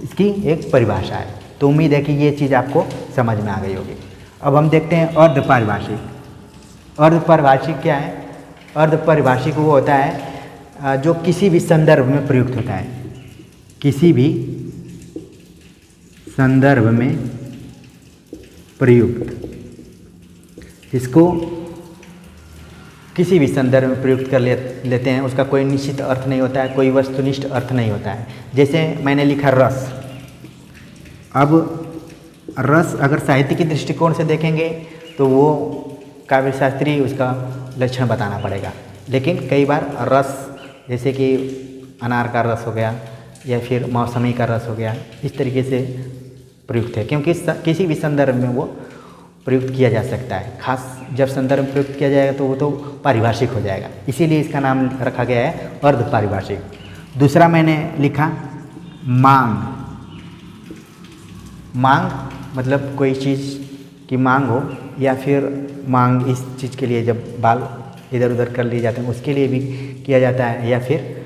इसकी एक परिभाषा है। तो उम्मीद है कि ये चीज़ आपको समझ में आ गई होगी। अब हम देखते हैं अर्धपारिभाषिक। अर्धपारिभाषिक क्या है, अर्धपारिभाषिक वो होता है जो किसी भी संदर्भ में प्रयुक्त होता है, किसी भी संदर्भ में प्रयुक्त, इसको किसी भी संदर्भ में प्रयुक्त कर लेते हैं, उसका कोई निश्चित अर्थ नहीं होता है, कोई वस्तुनिष्ठ अर्थ नहीं होता है। जैसे मैंने लिखा रस, अब रस अगर साहित्य के दृष्टिकोण से देखेंगे तो वो काव्य शास्त्री उसका लक्षण बताना पड़ेगा, लेकिन कई बार रस जैसे कि अनार का रस हो गया या फिर मौसमी का रस हो गया, इस तरीके से प्रयुक्त है, क्योंकि किसी भी संदर्भ में वो प्रयुक्त किया जा सकता है। खास जब संदर्भ में प्रयुक्त किया जाएगा तो वो तो पारिभाषिक हो जाएगा, इसीलिए इसका नाम रखा गया है अर्धपारिभाषिक। दूसरा मैंने लिखा मांग। मांग मतलब कोई चीज़ की मांग हो, या फिर मांग इस चीज़ के लिए जब बाल इधर उधर कर लिए जाते हैं उसके लिए भी किया जाता है, या फिर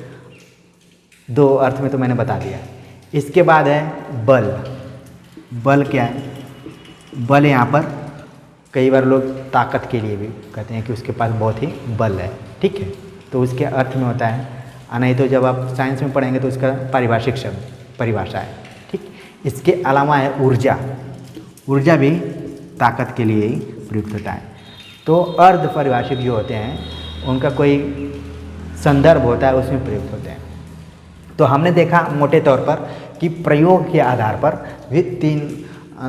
2 अर्थ में तो मैंने बता दिया। इसके बाद है बल। बल क्या है, बल यहाँ पर कई बार लोग ताकत के लिए भी कहते हैं कि उसके पास बहुत ही बल है, ठीक है, तो उसके अर्थ में होता है। नहीं तो जब आप साइंस में पढ़ेंगे तो उसका पारिभाषिक शब्द परिभाषा है, ठीक। इसके अलावा है ऊर्जा। ऊर्जा भी ताकत के लिए ही प्रयुक्त होता है। तो अर्ध पारिभाषिक जो होते हैं उनका कोई संदर्भ होता है, उसमें प्रयुक्त होते हैं। तो हमने देखा मोटे तौर पर कि प्रयोग के आधार पर भी 3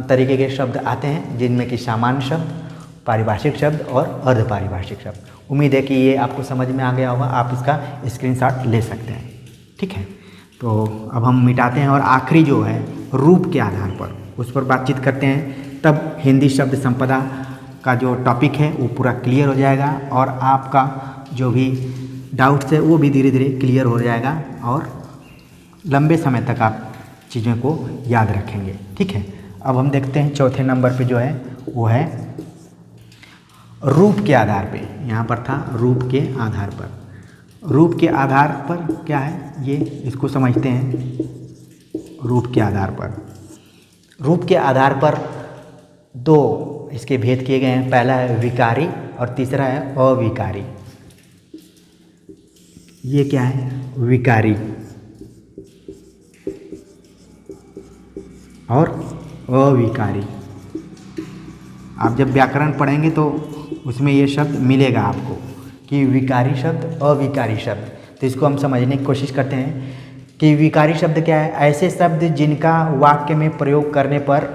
तरीके के शब्द आते हैं, जिनमें कि सामान्य शब्द, पारिभाषिक शब्द और अर्धपारिभाषिक शब्द। उम्मीद है कि ये आपको समझ में आ गया होगा, आप इसका स्क्रीनशॉट ले सकते हैं, ठीक है। तो अब हम मिटाते हैं और आखिरी जो है रूप के आधार पर उस पर बातचीत करते हैं, तब हिंदी शब्द संपदा का जो टॉपिक है वो पूरा क्लियर हो जाएगा और आपका जो भी डाउट्स है वो भी धीरे धीरे क्लियर हो जाएगा और लंबे समय तक आप चीज़ों को याद रखेंगे। ठीक है, अब हम देखते हैं चौथे नंबर पे जो है वो है रूप के आधार पे। यहाँ पर था रूप के आधार पर। रूप के आधार पर क्या है ये इसको समझते हैं। रूप के आधार पर, रूप के आधार पर दो इसके भेद किए गए हैं। पहला है विकारी और तीसरा है अविकारी। ये क्या है? विकारी और अविकारी। आप जब व्याकरण पढ़ेंगे तो उसमें ये शब्द मिलेगा आपको कि विकारी शब्द, अविकारी शब्द। तो इसको हम समझने की कोशिश करते हैं कि विकारी शब्द क्या है? ऐसे शब्द जिनका वाक्य में प्रयोग करने पर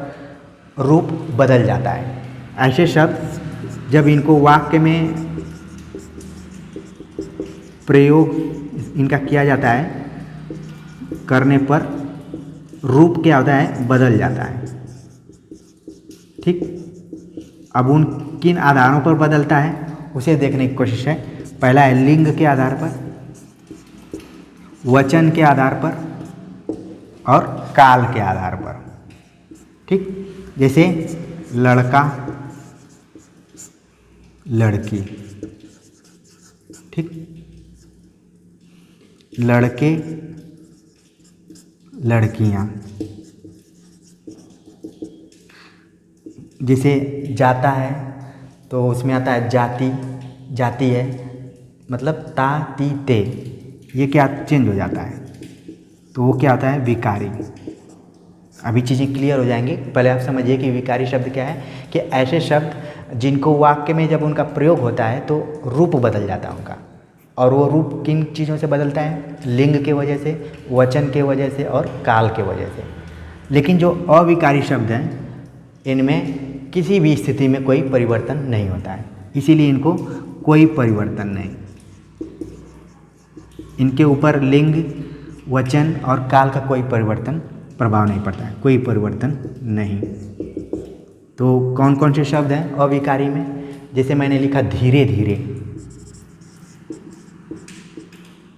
रूप बदल जाता है। ऐसे शब्द जब इनको वाक्य में प्रयोग इनका किया जाता है, करने पर रूप क्या होता है? बदल जाता है। ठीक, अब उन किन आधारों पर बदलता है उसे देखने की कोशिश है। पहला है लिंग के आधार पर, वचन के आधार पर और काल के आधार पर। ठीक, जैसे लड़का, लड़की। ठीक, लड़के, लड़कियां। जैसे जाता है तो उसमें आता है जाति, जाति है मतलब ता ती ते, ये क्या चेंज हो जाता है तो वो क्या होता है? विकारी। अभी चीज़ें क्लियर हो जाएंगी। पहले आप समझिए कि विकारी शब्द क्या है, कि ऐसे शब्द जिनको वाक्य में जब उनका प्रयोग होता है तो रूप बदल जाता है उनका। और वो रूप किन चीज़ों से बदलता है? लिंग के वजह से, वचन के वजह से और काल के वजह से। लेकिन जो अविकारी शब्द हैं इनमें किसी भी स्थिति में कोई परिवर्तन नहीं होता है, इसीलिए इनको कोई परिवर्तन नहीं। इनके ऊपर लिंग, वचन और काल का कोई परिवर्तन प्रभाव नहीं पड़ता है, कोई परिवर्तन नहीं। तो कौन कौन से शब्द हैं अविकारी में? जैसे मैंने लिखा धीरे धीरे,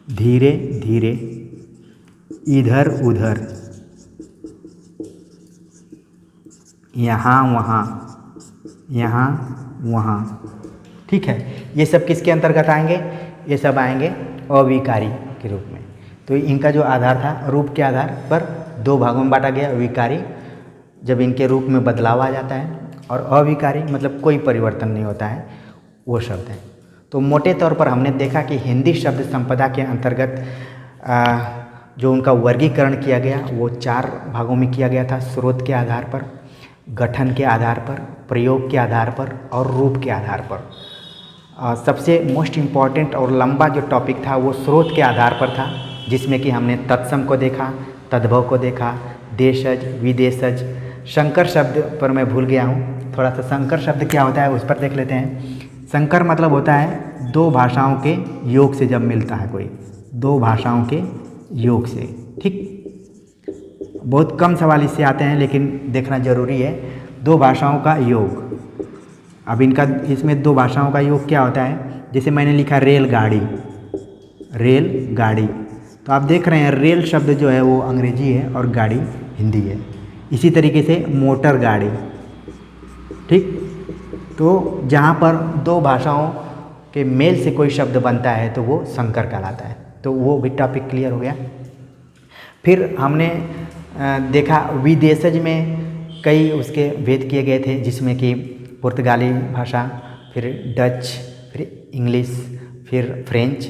धीरे धीरे, इधर उधर, यहाँ वहाँ, यहाँ वहाँ। ठीक है, ये सब किसके अंतर्गत आएंगे? ये सब आएंगे अविकारी के रूप में। तो इनका जो आधार था रूप के आधार पर दो भागों में बांटा गया। विकारी जब इनके रूप में बदलाव आ जाता है और अविकारी मतलब कोई परिवर्तन नहीं होता है, वो शब्द है। तो मोटे तौर पर हमने देखा कि हिंदी शब्द संपदा के अंतर्गत जो उनका वर्गीकरण किया गया वो 4 भागों में किया गया था। स्रोत के आधार पर, गठन के आधार पर, प्रयोग के आधार पर और रूप के आधार पर। सबसे मोस्ट इम्पॉर्टेंट और लंबा जो टॉपिक था वो स्रोत के आधार पर था, जिसमें कि हमने तत्सम को देखा, तद्भव को देखा, देशज, विदेशज। संकर शब्द पर मैं भूल गया हूँ, थोड़ा सा संकर शब्द क्या होता है उस पर देख लेते हैं। संकर मतलब होता है दो भाषाओं के योग से जब मिलता है कोई, दो भाषाओं के योग से। ठीक, बहुत कम सवाल इससे आते हैं लेकिन देखना जरूरी है। दो भाषाओं का योग। अब इनका इसमें दो भाषाओं का योग क्या होता है? जैसे मैंने लिखा रेलगाड़ी, रेलगाड़ी। तो आप देख रहे हैं रेल शब्द जो है वो अंग्रेजी है और गाड़ी हिंदी है। इसी तरीके से मोटर गाड़ी। ठीक, तो जहाँ पर दो भाषाओं के मेल से कोई शब्द बनता है तो वो संकर कहलाता है। तो वो भी टॉपिक क्लियर हो गया। फिर हमने देखा विदेशज में कई उसके भेद किए गए थे, जिसमें कि पुर्तगाली भाषा, फिर डच, फिर इंग्लिश, फिर फ्रेंच।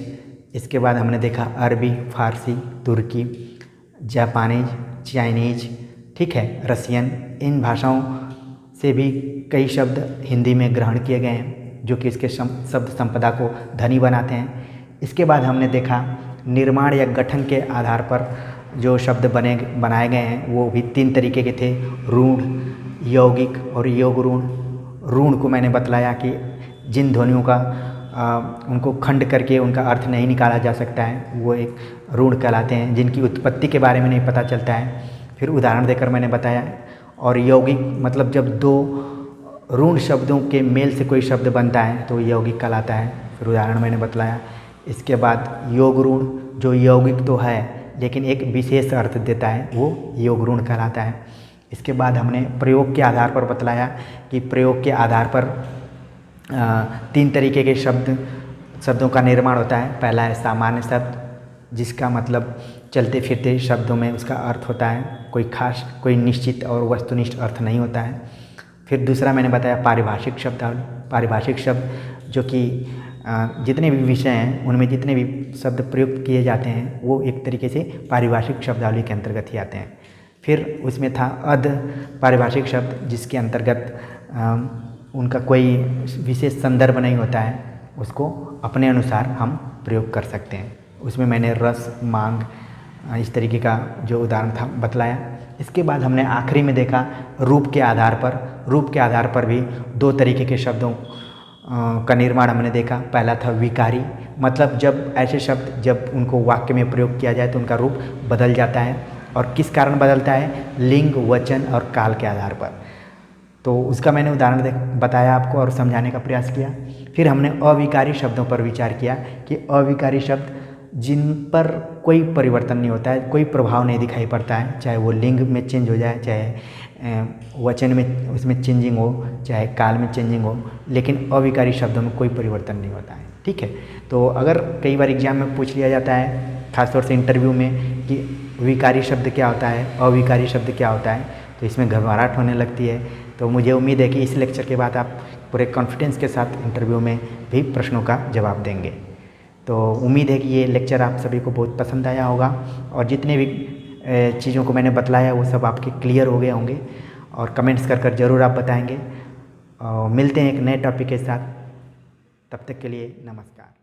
इसके बाद हमने देखा अरबी, फारसी, तुर्की, जापानीज, चाइनीज, ठीक है, रसियन। इन भाषाओं से भी कई शब्द हिंदी में ग्रहण किए गए हैं जो कि इसके शब्द संपदा को धनी बनाते हैं। इसके बाद हमने देखा निर्माण या गठन के आधार पर जो शब्द बनाए गए हैं वो भी 3 तरीके के थे, रूढ़, यौगिक और योग रूढ़। रूढ़ को मैंने बतलाया कि जिन ध्वनियों का उनको खंड करके उनका अर्थ नहीं निकाला जा सकता है वो एक रूढ़ कहलाते हैं, जिनकी उत्पत्ति के बारे में नहीं पता चलता है। फिर उदाहरण देकर मैंने बताया। और यौगिक मतलब जब दो ऋण शब्दों के मेल से कोई शब्द बनता है तो यौगिक कहलाता है, फिर उदाहरण मैंने बतलाया। इसके बाद योग ऋण जो यौगिक तो है लेकिन एक विशेष अर्थ देता है वो योग ऋण कहलाता है। इसके बाद हमने प्रयोग के आधार पर बतलाया कि प्रयोग के आधार पर 3 तरीके के शब्दों का निर्माण होता है। पहला है सामान्य शब्द, जिसका मतलब चलते फिरते शब्दों में उसका अर्थ होता है, कोई खास कोई निश्चित और वस्तुनिष्ठ अर्थ नहीं होता है। फिर दूसरा मैंने बताया पारिभाषिक शब्दावली। पारिभाषिक शब्द जो कि जितने भी विषय हैं उनमें जितने भी शब्द प्रयुक्त किए जाते हैं वो एक तरीके से पारिभाषिक शब्दावली के अंतर्गत ही आते हैं। फिर उसमें था अर्ध पारिभाषिक शब्द, जिसके अंतर्गत उनका कोई विशेष संदर्भ नहीं होता है, उसको अपने अनुसार हम प्रयोग कर सकते हैं। उसमें मैंने रस, मांग इस तरीके का जो उदाहरण था बतलाया। इसके बाद हमने आखिरी में देखा रूप के आधार पर भी 2 तरीके के शब्दों का निर्माण हमने देखा। पहला था विकारी, मतलब जब ऐसे शब्द जब उनको वाक्य में प्रयोग किया जाए तो उनका रूप बदल जाता है, और किस कारण बदलता है, लिंग, वचन और काल के आधार पर। तो उसका मैंने उदाहरण बताया आपको और समझाने का प्रयास किया। फिर हमने अविकारी शब्दों पर विचार किया कि अविकारी शब्द जिन पर कोई परिवर्तन नहीं होता है, कोई प्रभाव नहीं दिखाई पड़ता है, चाहे वो लिंग में चेंज हो जाए, चाहे वचन में उसमें चेंजिंग हो, चाहे काल में चेंजिंग हो, लेकिन अविकारी शब्दों में कोई परिवर्तन नहीं होता है। ठीक है, तो अगर कई बार एग्जाम में पूछ लिया जाता है, खासतौर से इंटरव्यू में, कि विकारी शब्द क्या होता है, अविकारी शब्द क्या होता है, तो इसमें घबराहट होने लगती है। तो मुझे उम्मीद है कि इस लेक्चर के बाद आप पूरे कॉन्फिडेंस के साथ इंटरव्यू में भी प्रश्नों का जवाब देंगे। तो उम्मीद है कि ये लेक्चर आप सभी को बहुत पसंद आया होगा, और जितने भी चीज़ों को मैंने बतलाया वो सब आपके क्लियर हो गए होंगे, और कमेंट्स कर ज़रूर आप बताएंगे। मिलते हैं एक नए टॉपिक के साथ, तब तक के लिए नमस्कार।